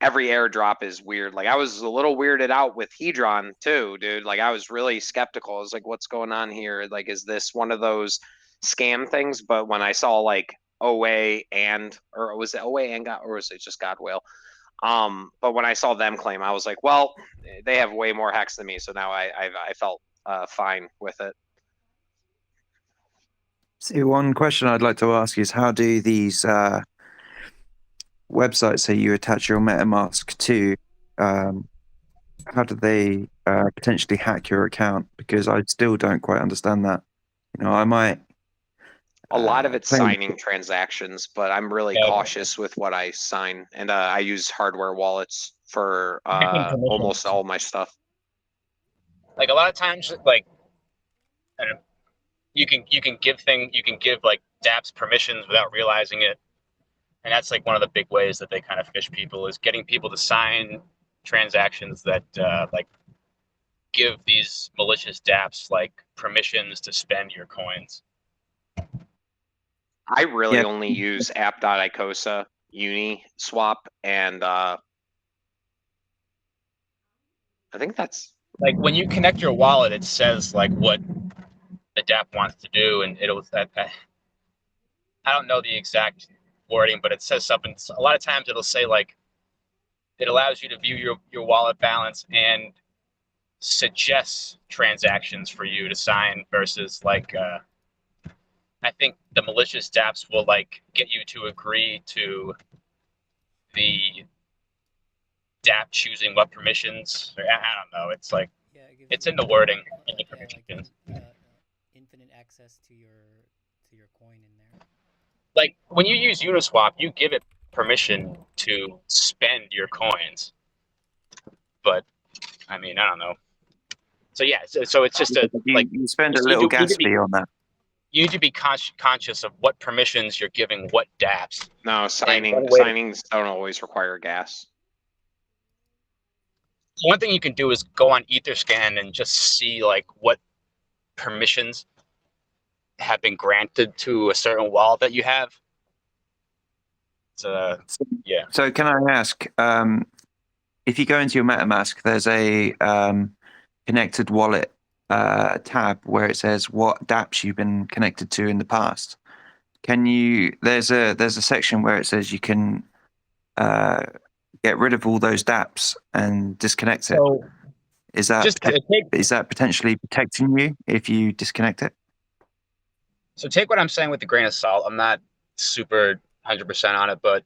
every airdrop is weird. Like I was a little weirded out with Hedron too, dude. Like I was really skeptical. I was like, what's going on here? Like, is this one of those scam things? But when I saw like, OA or was it OA and God, or was it just Godwhale? But when I saw them claim, I was like, well, they have way more hex than me, so now I felt fine with it. See, one question I'd like to ask is, how do these websites that you attach your MetaMask to, how do they potentially hack your account? Because I still don't quite understand that. You know, I might. A lot of it's signing transactions, but I'm really cautious with what I sign, and I use hardware wallets for almost all my stuff. Like a lot of times, like you can give like dApps permissions without realizing it, and that's like one of the big ways that they kind of fish people, is getting people to sign transactions that like give these malicious dApps like permissions to spend your coins. I really only use app.icosa, Uniswap, and I think that's like when you connect your wallet, it says like what the dApp wants to do, and it'll. I don't know the exact wording, but it says something. A lot of times it'll say like it allows you to view your wallet balance and suggests transactions for you to sign, versus like I think the malicious dApps will like get you to agree to the dApp choosing what permissions. I don't know. It's like it's in the wording. In the permissions. Infinite access to your coin in there. Like when you use Uniswap, you give it permission to spend your coins. But I mean, I don't know. So yeah, so it's just you spend a little gas fee on that. You need to be conscious of what permissions you're giving what dApps. No, signings don't always require gas. One thing you can do is go on Etherscan and just see like what permissions have been granted to a certain wallet that you have. So yeah. So can I ask, if you go into your MetaMask, there's a connected wallet tab where it says what dApps you've been connected to in the past. Can you? There's a section where it says you can get rid of all those dApps and disconnect it. So is that potentially protecting you if you disconnect it? So take what I'm saying with a grain of salt. I'm not super 100% on it, but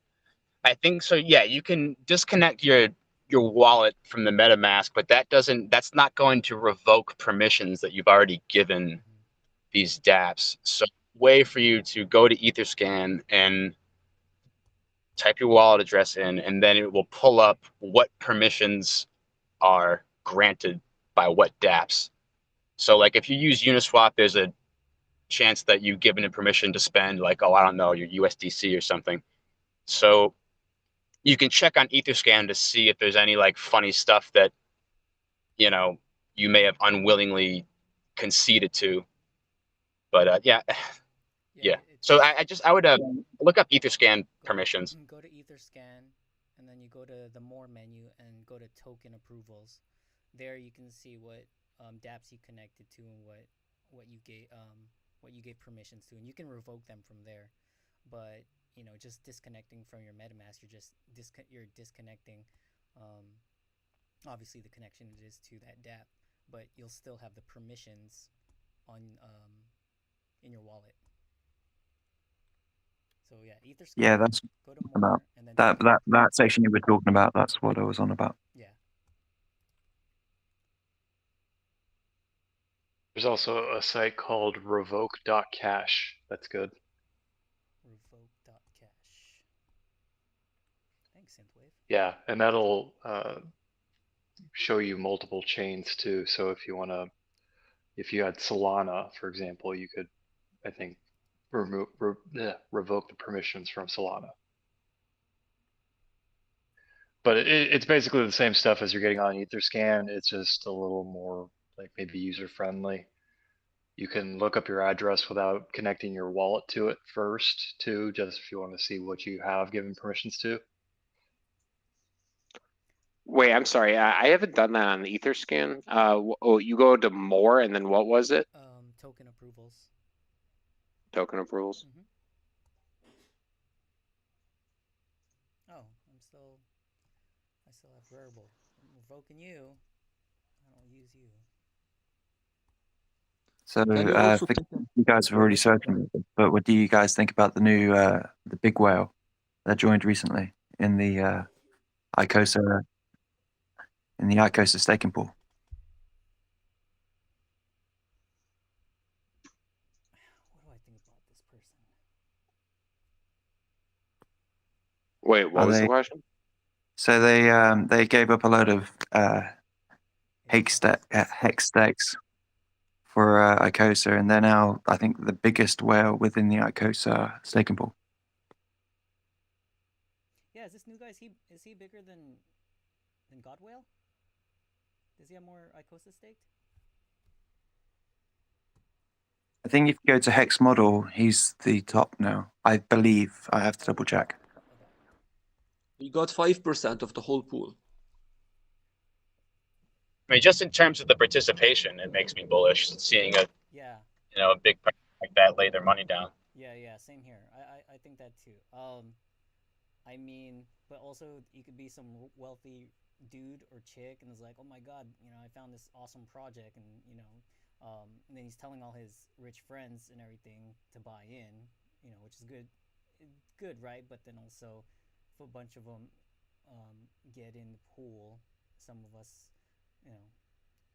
I think so. Yeah, you can disconnect your wallet from the MetaMask, but that's not going to revoke permissions that you've already given these dApps. So way for you to go to Etherscan and type your wallet address in, and then it will pull up what permissions are granted by what dApps. So like if you use Uniswap, there's a chance that you've given it permission to spend like, I don't know, your USDC or something. So you can check on Etherscan to see if there's any like funny stuff that, you know, you may have unwillingly conceded to. But yeah. So I would look up Etherscan permissions. You can go to Etherscan, and then you go to the More menu and go to Token Approvals. There you can see what dApps you connected to and what you gave permissions to, and you can revoke them from there. But you know, just disconnecting from your MetaMask, you're disconnecting. Obviously, the connection is to that dApp, but you'll still have the permissions on in your wallet. So yeah, Etherscan. Yeah, that's go to More, and then that section you were talking about. That's what I was on about. Yeah. There's also a site called revoke.cash. That's good. Revoke.cash. Thanks, Synthwave. Yeah, and that'll show you multiple chains too. So if you had Solana, for example, you could, I think, revoke the permissions from Solana. But it's basically the same stuff as you're getting on Etherscan. It's just a little more like maybe user friendly. You can look up your address without connecting your wallet to it first too, just if you want to see what you have given permissions to. Wait, I'm sorry. I haven't done that on Etherscan. You go to More, and then what was it? Token Approvals. Token Approvals. verbal. I'm revoking you. I don't use you. So you guys have already spoken, but what do you guys think about the new the big whale that joined recently in the Icosa staking pool? What do I think about this person? Wait, what was the question? So they gave up a load of hex stacks for Icosa, and they're now, I think, the biggest whale within the Icosa staking pool. Yeah, is this new guy? Is he bigger than God Whale? Does he have more Icosa staked? I think if you go to Hex model, he's the top now. I believe. I have to double check. Okay. He got 5% of the whole pool. I mean, just in terms of the participation, it makes me bullish seeing a a big person like that lay their money down. Yeah, same here. I think that too. I mean, but also you could be some wealthy dude or chick and is like, oh my god, I found this awesome project, and and then he's telling all his rich friends and everything to buy in, which is good, right? But then also, if a bunch of them get in the pool, some of us,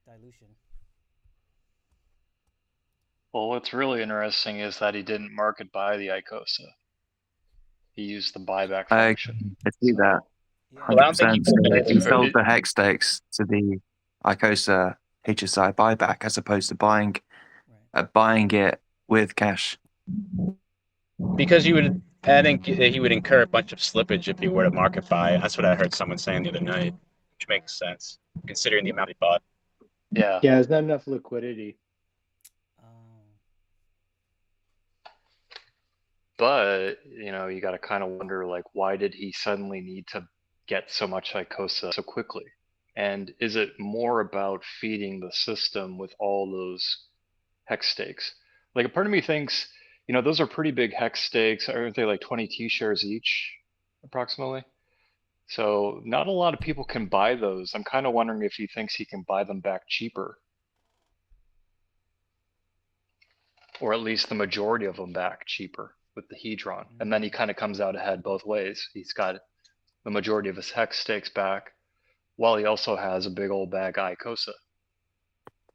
dilution. Well, what's really interesting is that he didn't market buy the Icosa. He used the buyback function. I see that. Yeah. 100%. He sold the hex stakes to the Icosa HSI buyback as opposed to buying it with cash. Because I think he would incur a bunch of slippage if he were to market buy. That's what I heard someone saying the other night, which makes sense considering the amount he bought. Yeah. Yeah, there's not enough liquidity. But, you got to kind of wonder, like, why did he suddenly need to get so much Icosa so quickly? And is it more about feeding the system with all those hex stakes? Like, a part of me thinks, those are pretty big hex stakes. Aren't they like 20 T-shares each, approximately? So not a lot of people can buy those. I'm kind of wondering if he thinks he can buy them back cheaper. Or at least the majority of them back cheaper with the Hedron. And then he kind of comes out ahead both ways. He's got the majority of his hex stakes back, while he also has a big old bag of Icosa.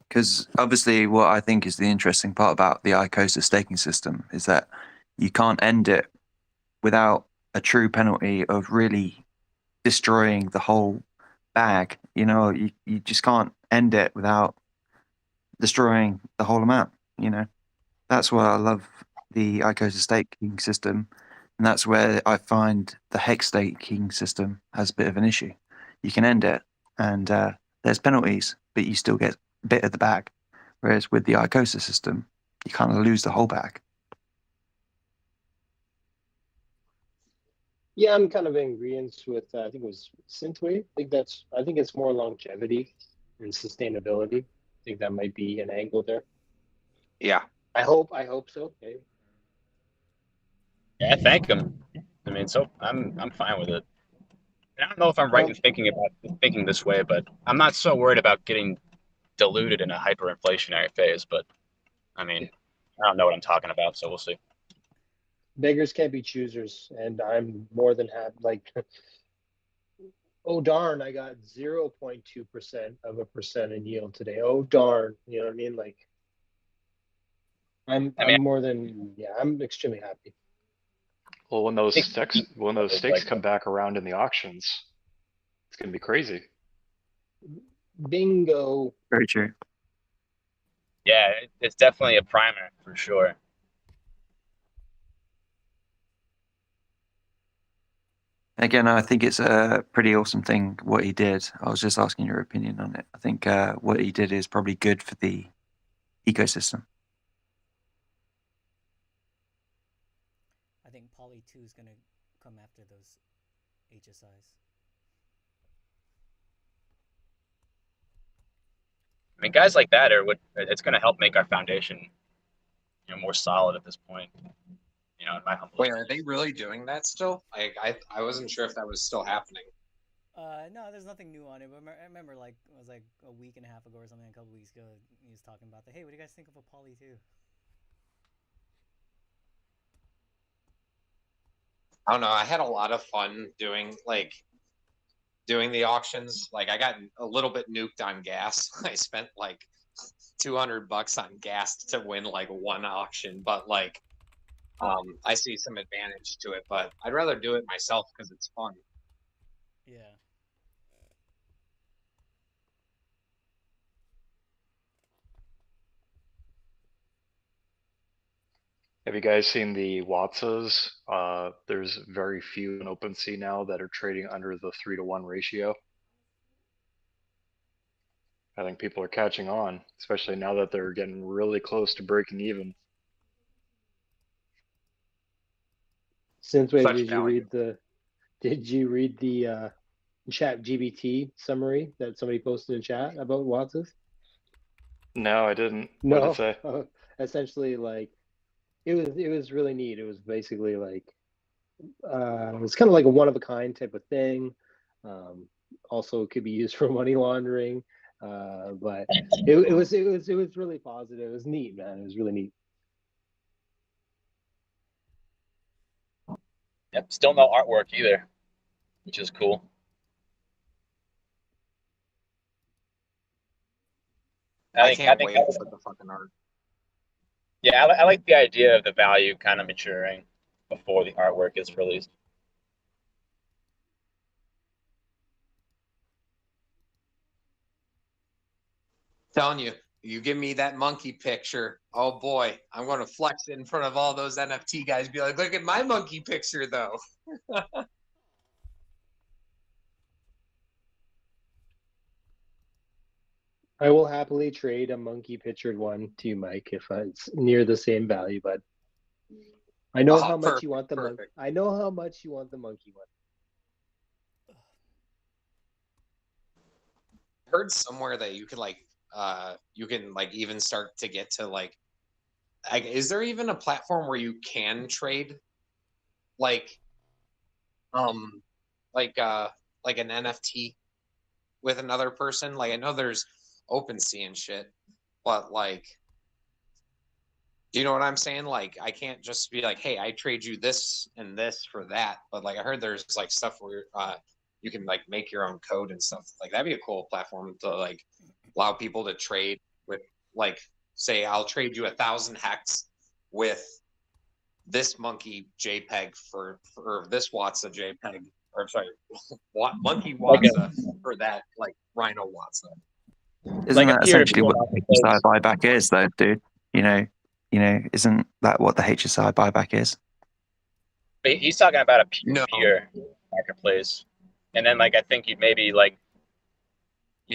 Because obviously what I think is the interesting part about the Icosa staking system is that you can't end it without a true penalty of really destroying the whole bag. You just can't end it without destroying the whole amount. That's why I love the Icosa staking system, and that's where I find the hex staking system has a bit of an issue. You can end it, and there's penalties, but you still get a bit of the bag. Whereas with the Icosa system, you kind of lose the whole bag. Yeah, I'm kind of in agreement with I think it was Synthwave. I think it's more longevity and sustainability. I think that might be an angle there. Yeah. I hope so. Okay. Yeah, thank him. I mean, so I'm fine with it. I don't know if I'm right in thinking this way, but I'm not so worried about getting diluted in a hyperinflationary phase. But I mean, I don't know what I'm talking about, so we'll see. Beggars can't be choosers, and I'm more than happy. Like, oh darn, I got 0.2% in yield today. Oh darn, you know what I mean? Like, I'm extremely happy. Well, when those stakes come back around in the auctions, it's gonna be crazy. Bingo. Very true. Yeah, it's definitely a primer for sure. Again, I think it's a pretty awesome thing what he did. I was just asking your opinion on it. I think what he did is probably good for the ecosystem. I think Poly 2 is going to come after those HSIs. I mean, guys like that it's going to help make our foundation, more solid at this point. In my humble Wait, are they really doing that still? Like, I wasn't sure if that was still happening. No, there's nothing new on it. But I remember, like, it was like a week and a half ago or something, a couple weeks ago, he was talking about that. Hey, what do you guys think of a Poly 2? I don't know. I had a lot of fun doing the auctions. Like, I got a little bit nuked on gas. I spent like $200 on gas to win like one auction, but like, I see some advantage to it. But I'd rather do it myself because it's fun. Yeah. Have you guys seen the Watsas? There's very few in OpenSea now that are trading under the 3-to-1 ratio. I think people are catching on, especially now that they're getting really close to breaking even. Synthwave, did you read the Chat GBT summary that somebody posted in chat about Watsas? No, I didn't. No. What did it say? Essentially, like, it was really neat. It was basically like it was kind of like a one of a kind type of thing. Also, it could be used for money laundering. But it was really positive. It was neat, man. It was really neat. Yep, still no artwork either, which is cool. I can't wait for the fucking art. Yeah, I like the idea of the value kind of maturing before the artwork is released. Telling you, you give me that monkey picture, oh boy, I'm going to flex it in front of all those NFT guys. Be like, look at my monkey picture, though. I will happily trade a monkey pictured one to you, Mike, if it's near the same value. But I know how much you want the monkey. I know how much you want the monkey one. I heard somewhere that you could even start to get to is there even a platform where you can trade like an NFT with another person? Like, I know there's OpenSea and shit, but like, do you know what I'm saying? Like, I can't just be like, hey, I trade you this and this for that. But like, I heard there's like stuff where you can like make your own code and stuff. Like, that'd be a cool platform to like allow people to trade with, like, say, I'll trade you 1,000 hex with this monkey JPEG for this Watsa JPEG, or sorry, monkey Watsa for that like Rhino Watsa. Isn't that essentially what the HSI buyback is, though, dude? You know, isn't that what the HSI buyback is? But he's talking about a peer-to-peer marketplace, and then like I think you'd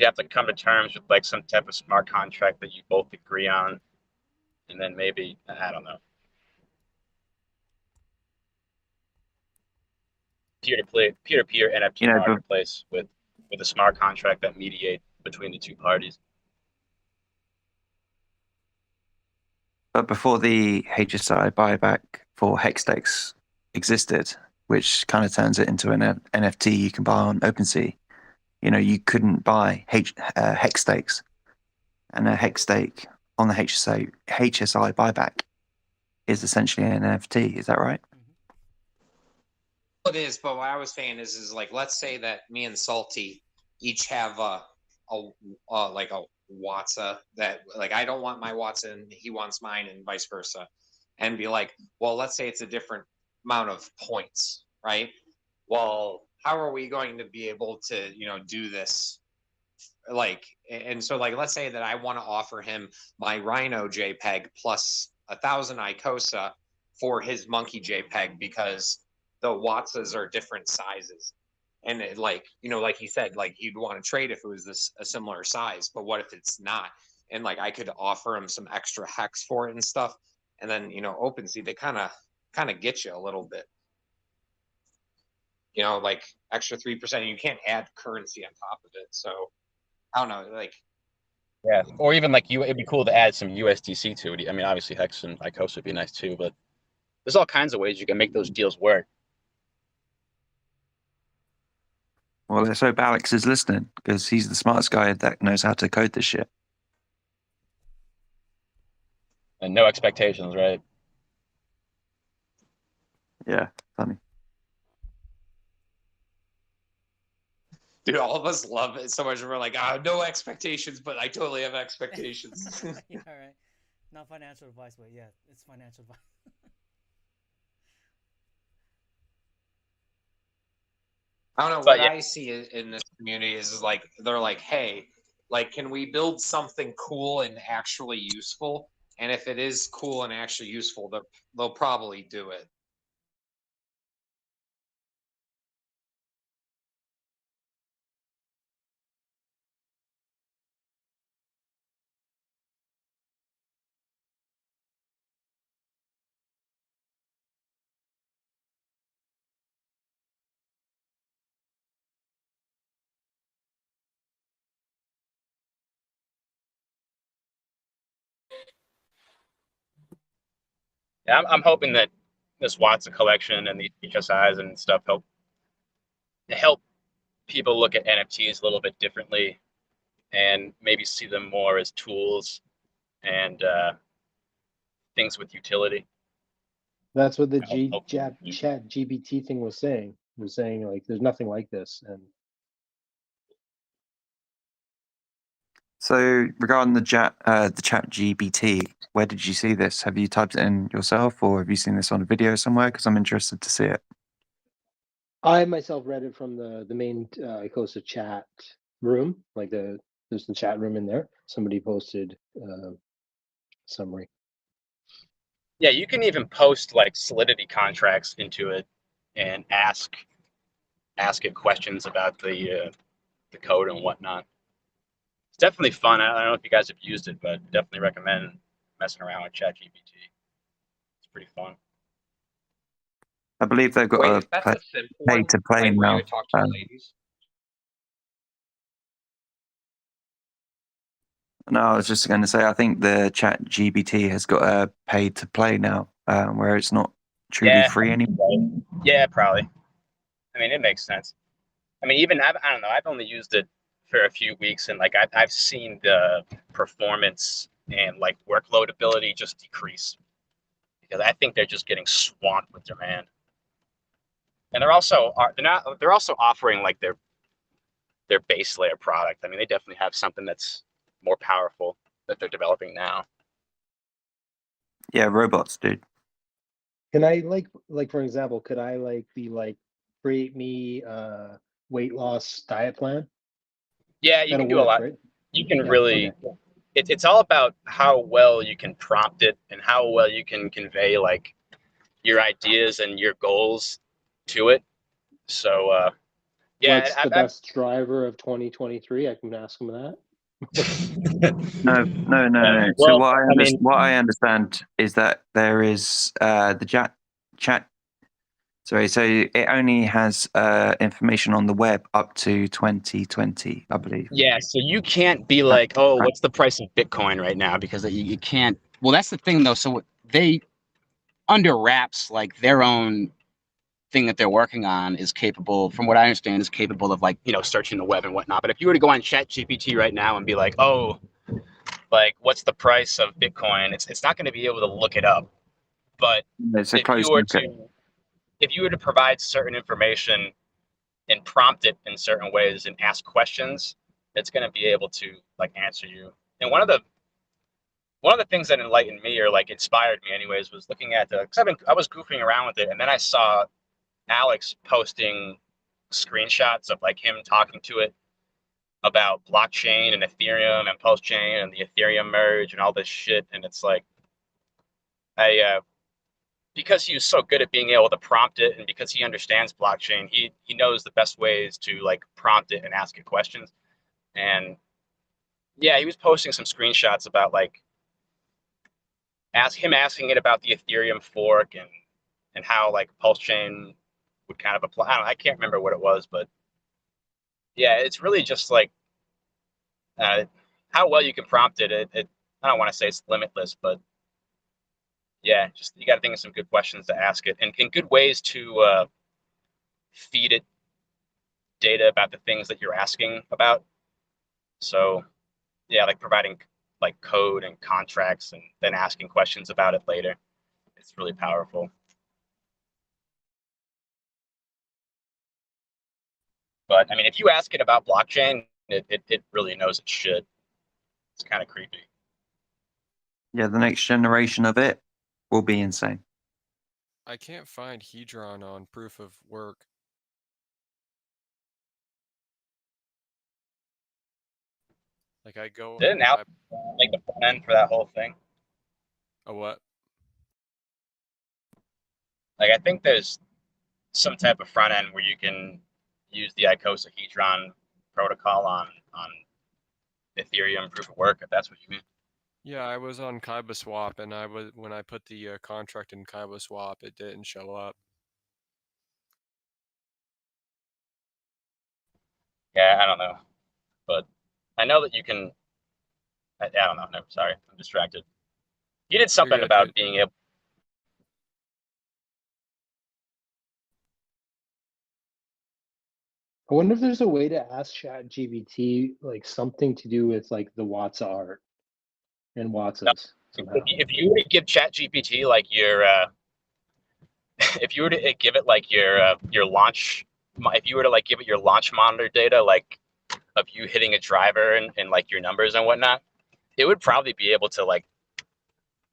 have to come to terms with like some type of smart contract that you both agree on, and then maybe I don't know. Peer-to-peer NFT marketplace with a smart contract that mediate between the two parties. But before the HSI buyback for Hexstakes existed, which kind of turns it into an NFT you can buy on OpenSea, you couldn't buy Hexstakes, and a Hexstake on the HSI buyback is essentially an NFT. Is that right? It is, but what I was saying is like, let's say that me and Salty each have a Watsa that, like, I don't want my Watsa and he wants mine and vice versa, and be like, well, let's say it's a different amount of points, right? Well, how are we going to be able to, do this? Like, and so like, let's say that I want to offer him my Rhino JPEG plus 1,000 Icosa for his monkey JPEG because the Watsas are different sizes. And it, like, like he said, like, you'd want to trade if it was a similar size, but what if it's not? And like, I could offer him some extra hex for it and stuff. And then, OpenSea, they kind of get you a little bit, like extra 3%. You can't add currency on top of it. So I don't know, like. Yeah, or even like it'd be cool to add some USDC to it. I mean, obviously Hex and Icosa would be nice too, but there's all kinds of ways you can make those deals work. Well, let's hope Alex is listening, because he's the smartest guy that knows how to code this shit. And no expectations, right? Yeah, funny. Dude, all of us love it so much. We're like, no expectations, but I totally have expectations. Yeah, right. Not financial advice, but yeah, it's financial advice. I don't know, what I see in this community is like, they're like, hey, like, can we build something cool and actually useful? And if it is cool and actually useful, they'll probably do it. Yeah, I'm hoping that this Watson collection and the HSIs and stuff help people look at NFTs a little bit differently and maybe see them more as tools and things with utility. That's what the Chat GBT thing was saying. It was saying like there's nothing like this. And So regarding the chat GBT, where did you see this? Have you typed it in yourself, or have you seen this on a video somewhere? Because I'm interested to see it. I myself read it from the main Icosa Chat room, like there's the chat room in there. Somebody posted summary. Yeah, you can even post like Solidity contracts into it and ask it questions about the code and whatnot. It's definitely fun. I don't know if you guys have used it, but definitely recommend messing around with ChatGPT. It's pretty fun. I believe they've got a pay to play like, where now. you talk to ladies? No, I was just going to say, I think the Chat GBT has got a pay to play now, where it's not truly free anymore. Yeah, probably. I mean, it makes sense. I mean, even I don't know. I've only used it for a few weeks, and like I've seen the performance and like workload ability just decrease because I think they're just getting swamped with demand. And they're also offering like their base layer product. I mean, they definitely have something that's more powerful that they're developing now. Yeah, robots, dude. Can I like for example, could I like be like create me a weight loss diet plan? Yeah, you can do a lot. Right? You can really. Okay. It's all about how well you can prompt it and how well you can convey like your ideas and your goals to it. So yeah, what's the best driver of 2023? I can ask him that. No. Well, So what I understand is that there is the chat. Sorry, so it only has information on the web up to 2020, I believe. Yeah, so you can't be like, oh, what's the price of Bitcoin right now? Because you can't. Well, that's the thing, though. So they, under wraps, like their own thing that they're working on is capable, from what I understand, is capable of like, searching the web and whatnot. But if you were to go on ChatGPT right now and be like, oh, like, what's the price of Bitcoin? It's not going to be able to look it up. But it's a closed market. If you were to provide certain information and prompt it in certain ways and ask questions, it's going to be able to like answer you. And one of the things that enlightened me or like inspired me anyways was looking at because I was goofing around with it, and then I saw Alex posting screenshots of like him talking to it about blockchain and Ethereum and post-chain and the Ethereum merge and all this shit. And it's like, because he was so good at being able to prompt it, and because he understands blockchain, he knows the best ways to like prompt it and ask it questions. And yeah, he was posting some screenshots about like asking it about the Ethereum fork and how like pulse chain would kind of apply. I can't remember what it was, but yeah, it's really just like how well you can prompt it. I don't want to say it's limitless, but yeah, just you got to think of some good questions to ask it and good ways to feed it data about the things that you're asking about. So yeah, like providing like code and contracts and then asking questions about it later. It's really powerful. But I mean, if you ask it about blockchain, it really knows its shit. It's kind of creepy. Yeah, the next generation of it will be insane. I can't find Hedron on proof of work. Like I go. Didn't now make the front end for that whole thing? A what? Like I think there's some type of front end where you can use the Icosa Hedron protocol on Ethereum proof of work, if that's what you mean. Yeah, I was on Swap, and when I put the contract in Swap, it didn't show up. Yeah, I don't know, but I know that you can. I don't know. No, sorry, I'm distracted. You did something good, about dude. being able. I wonder if there's a way to ask ChatGPT like something to do with like the Watts art and Watts's somehow. If you were to give ChatGPT like your, if you were to give it like your launch, if you were to like give it your launch monitor data, like of you hitting a driver and like your numbers and whatnot, it would probably be able to like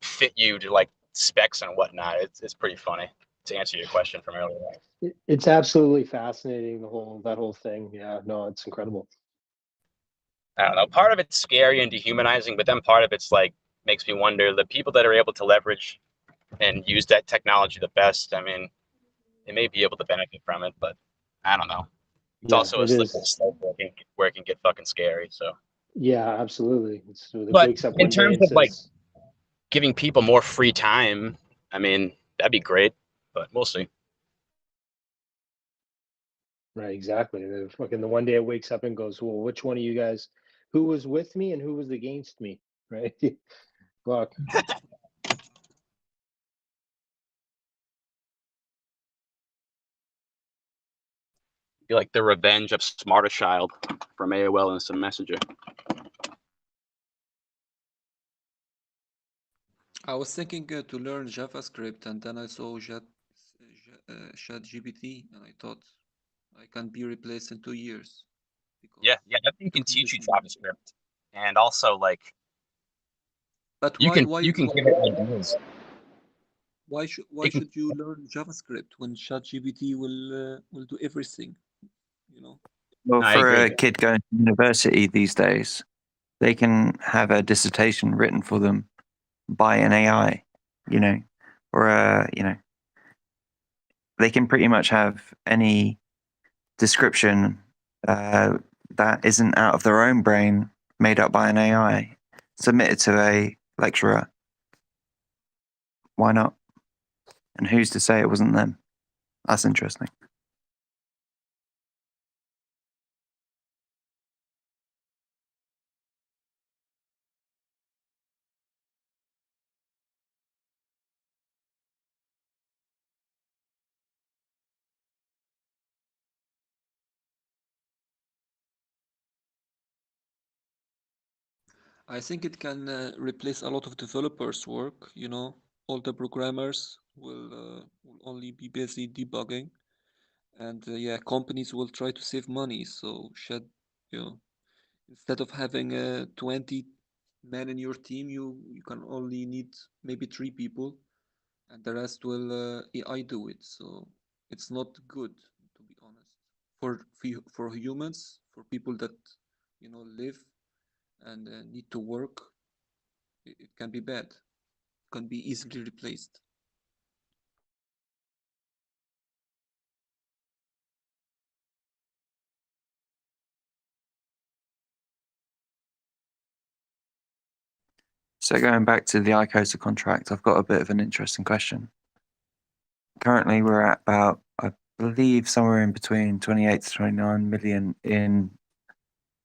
fit you to like specs and whatnot. It's pretty funny, to answer your question from earlier. It's absolutely fascinating, that whole thing. Yeah, no, it's incredible. I don't know. Part of it's scary and dehumanizing, but then part of it's like makes me wonder the people that are able to leverage and use that technology the best. I mean, they may be able to benefit from it, but I don't know. It's also a slippery slope where it can get fucking scary. So yeah, absolutely. It but wakes up in one day terms and of like says, giving people more free time, I mean, that'd be great, but we'll see. right, exactly. The one day it wakes up and goes, well, which one of you guys, who was with me and who was against me, right? Look. Be like the revenge of Smarter Child from AOL Instant Messenger. I was thinking to learn JavaScript, and then I saw ChatGPT, and I thought I can be replaced in 2 years. Yeah, that thing can teach you JavaScript, and also like. But you can give it ideas. Why should you learn JavaScript when ChatGPT will do everything? You know. Well, for a kid going to university these days, they can have a dissertation written for them by an AI, or they can pretty much have any description that isn't out of their own brain, made up by an AI, submitted to a lecturer. Why not? And who's to say it wasn't them? That's interesting. I think it can replace a lot of developers' work. All the programmers will only be busy debugging, and companies will try to save money. So instead of having 20 men in your team, you can only need maybe 3 people, and the rest will AI do it. So it's not good, to be honest, for humans, for people that live and need to work. It can be bad. It can be easily replaced. So going back to the Icosa contract, I've got a bit of an interesting question. Currently, we're at about, I believe, somewhere in between 28 to 29 million in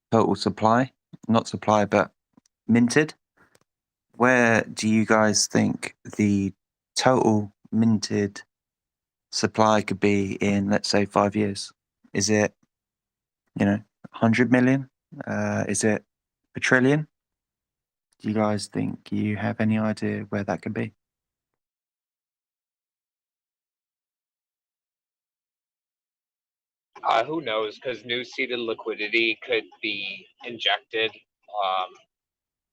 total supply. Not supply, but minted. Where do you guys think the total minted supply could be in, let's say, 5 years? Is it 100 million? Is it a trillion? Do you guys think you have any idea where that could be? Who knows? Because new seeded liquidity could be injected,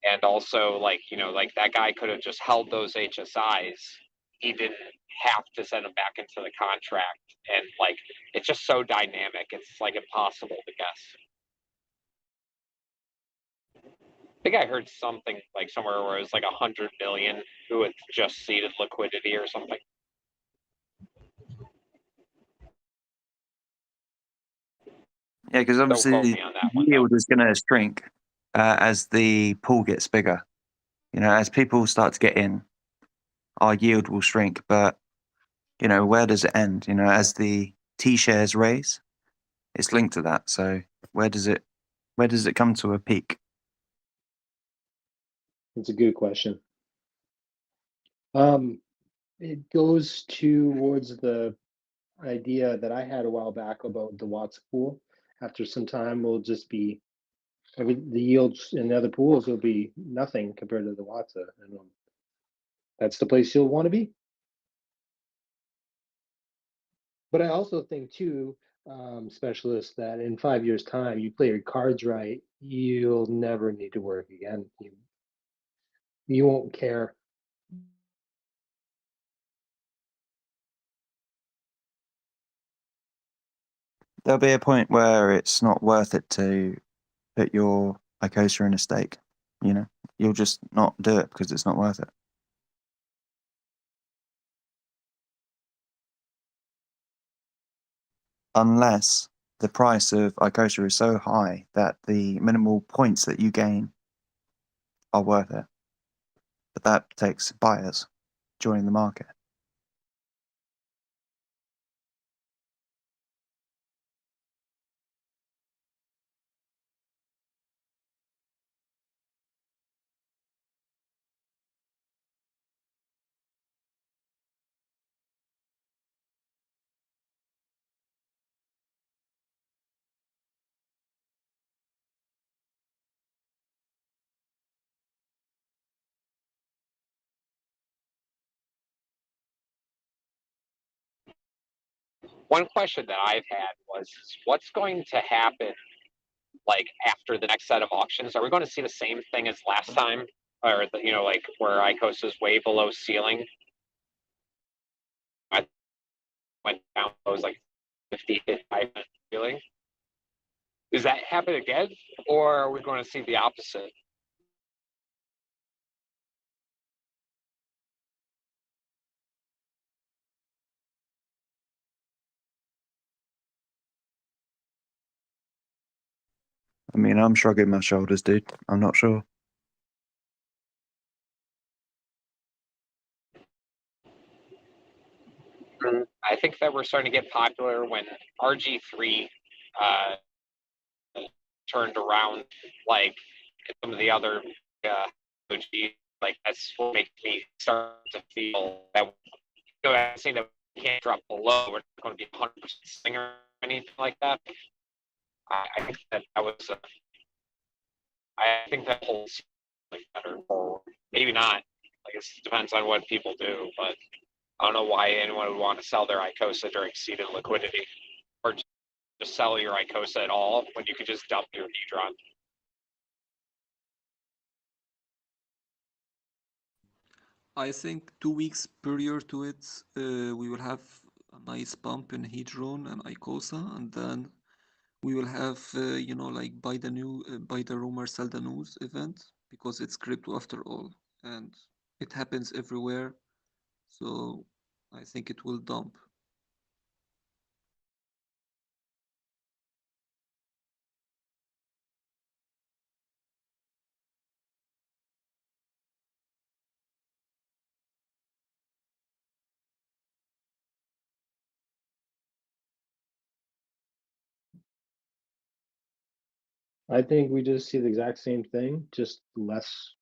and also like that guy could have just held those HSIs. He didn't have to send them back into the contract, and like it's just so dynamic. It's like impossible to guess. I think I heard something like somewhere where it was like 100 million who had just seeded liquidity or something. Yeah, because obviously yield is going to shrink as the pool gets bigger. As people start to get in, our yield will shrink. But where does it end? As the T shares raise, it's linked to that. So where does it come to a peak? It's a good question. It goes towards the idea that I had a while back about the Watts pool. After some time, will just be the yields in the other pools will be nothing compared to the Watts, and that's the place you'll want to be. But I also think too, specialists, that in 5 years' time, you play your cards right, you'll never need to work again. You won't care. There'll be a point where it's not worth it to put your Icosa in a stake. You'll just not do it because it's not worth it. Unless the price of Icosa is so high that the minimal points that you gain are worth it. But that takes buyers joining the market. One question that I've had was, what's going to happen like after the next set of auctions? Are we going to see the same thing as last time, or like where Icosa is way below ceiling? I went down, it was like 55 ceiling. Does that happen again, or are we going to see the opposite? I mean, I'm shrugging my shoulders, dude. I'm not sure. I think that we're starting to get popular when RG3 turned around, like some of the other OG. Like that's what makes me start to feel that I'm saying that we can't drop below. We're not going to be 100% slinger or anything like that. I think that was. I think that holds like better, or maybe not. Like it depends on what people do, but I don't know why anyone would want to sell their Icosa during seeded liquidity, or just sell your Icosa at all when you could just dump your Hedron. I think 2 weeks prior to it, we will have a nice bump in Hedron and Icosa, and then we will have, like buy the rumor, sell the news event, because it's crypto after all, and it happens everywhere. So I think it will dump. I think we just see the exact same thing, just less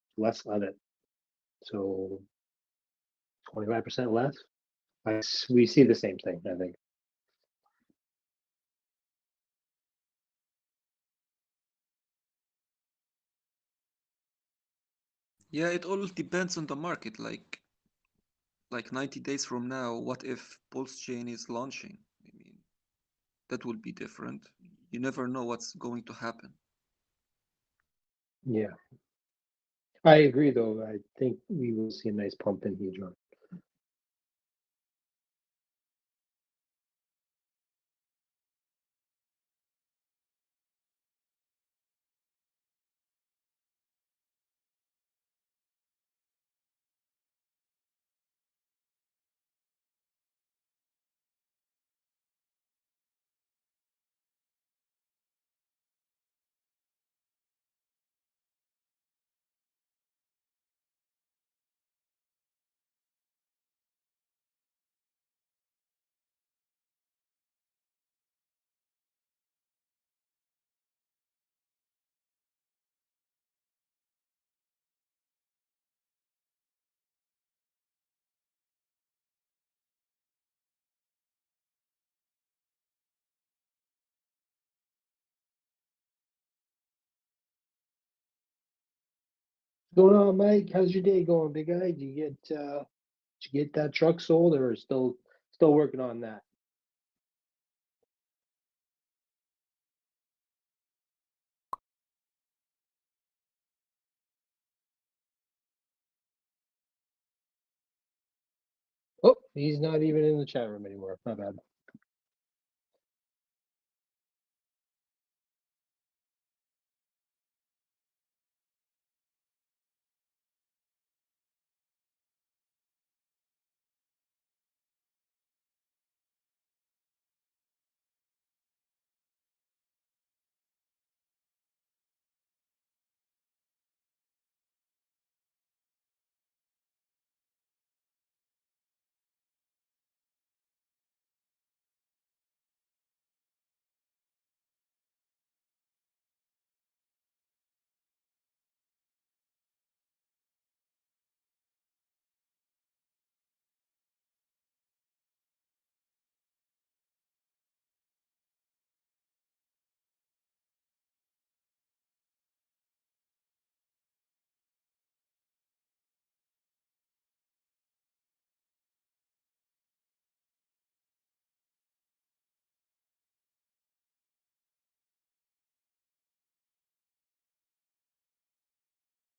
of it. So 25% less. We see the same thing, I think. Yeah, it all depends on the market. Like 90 days from now, what if Pulse Chain is launching? I mean, that will be different. You never know what's going to happen. Yeah. I agree, though. I think we will see a nice pump in Hedron. What's going on, Mike? How's your day going, big guy? Did you get that truck sold, or still working on that? Oh, he's not even in the chat room anymore. My bad.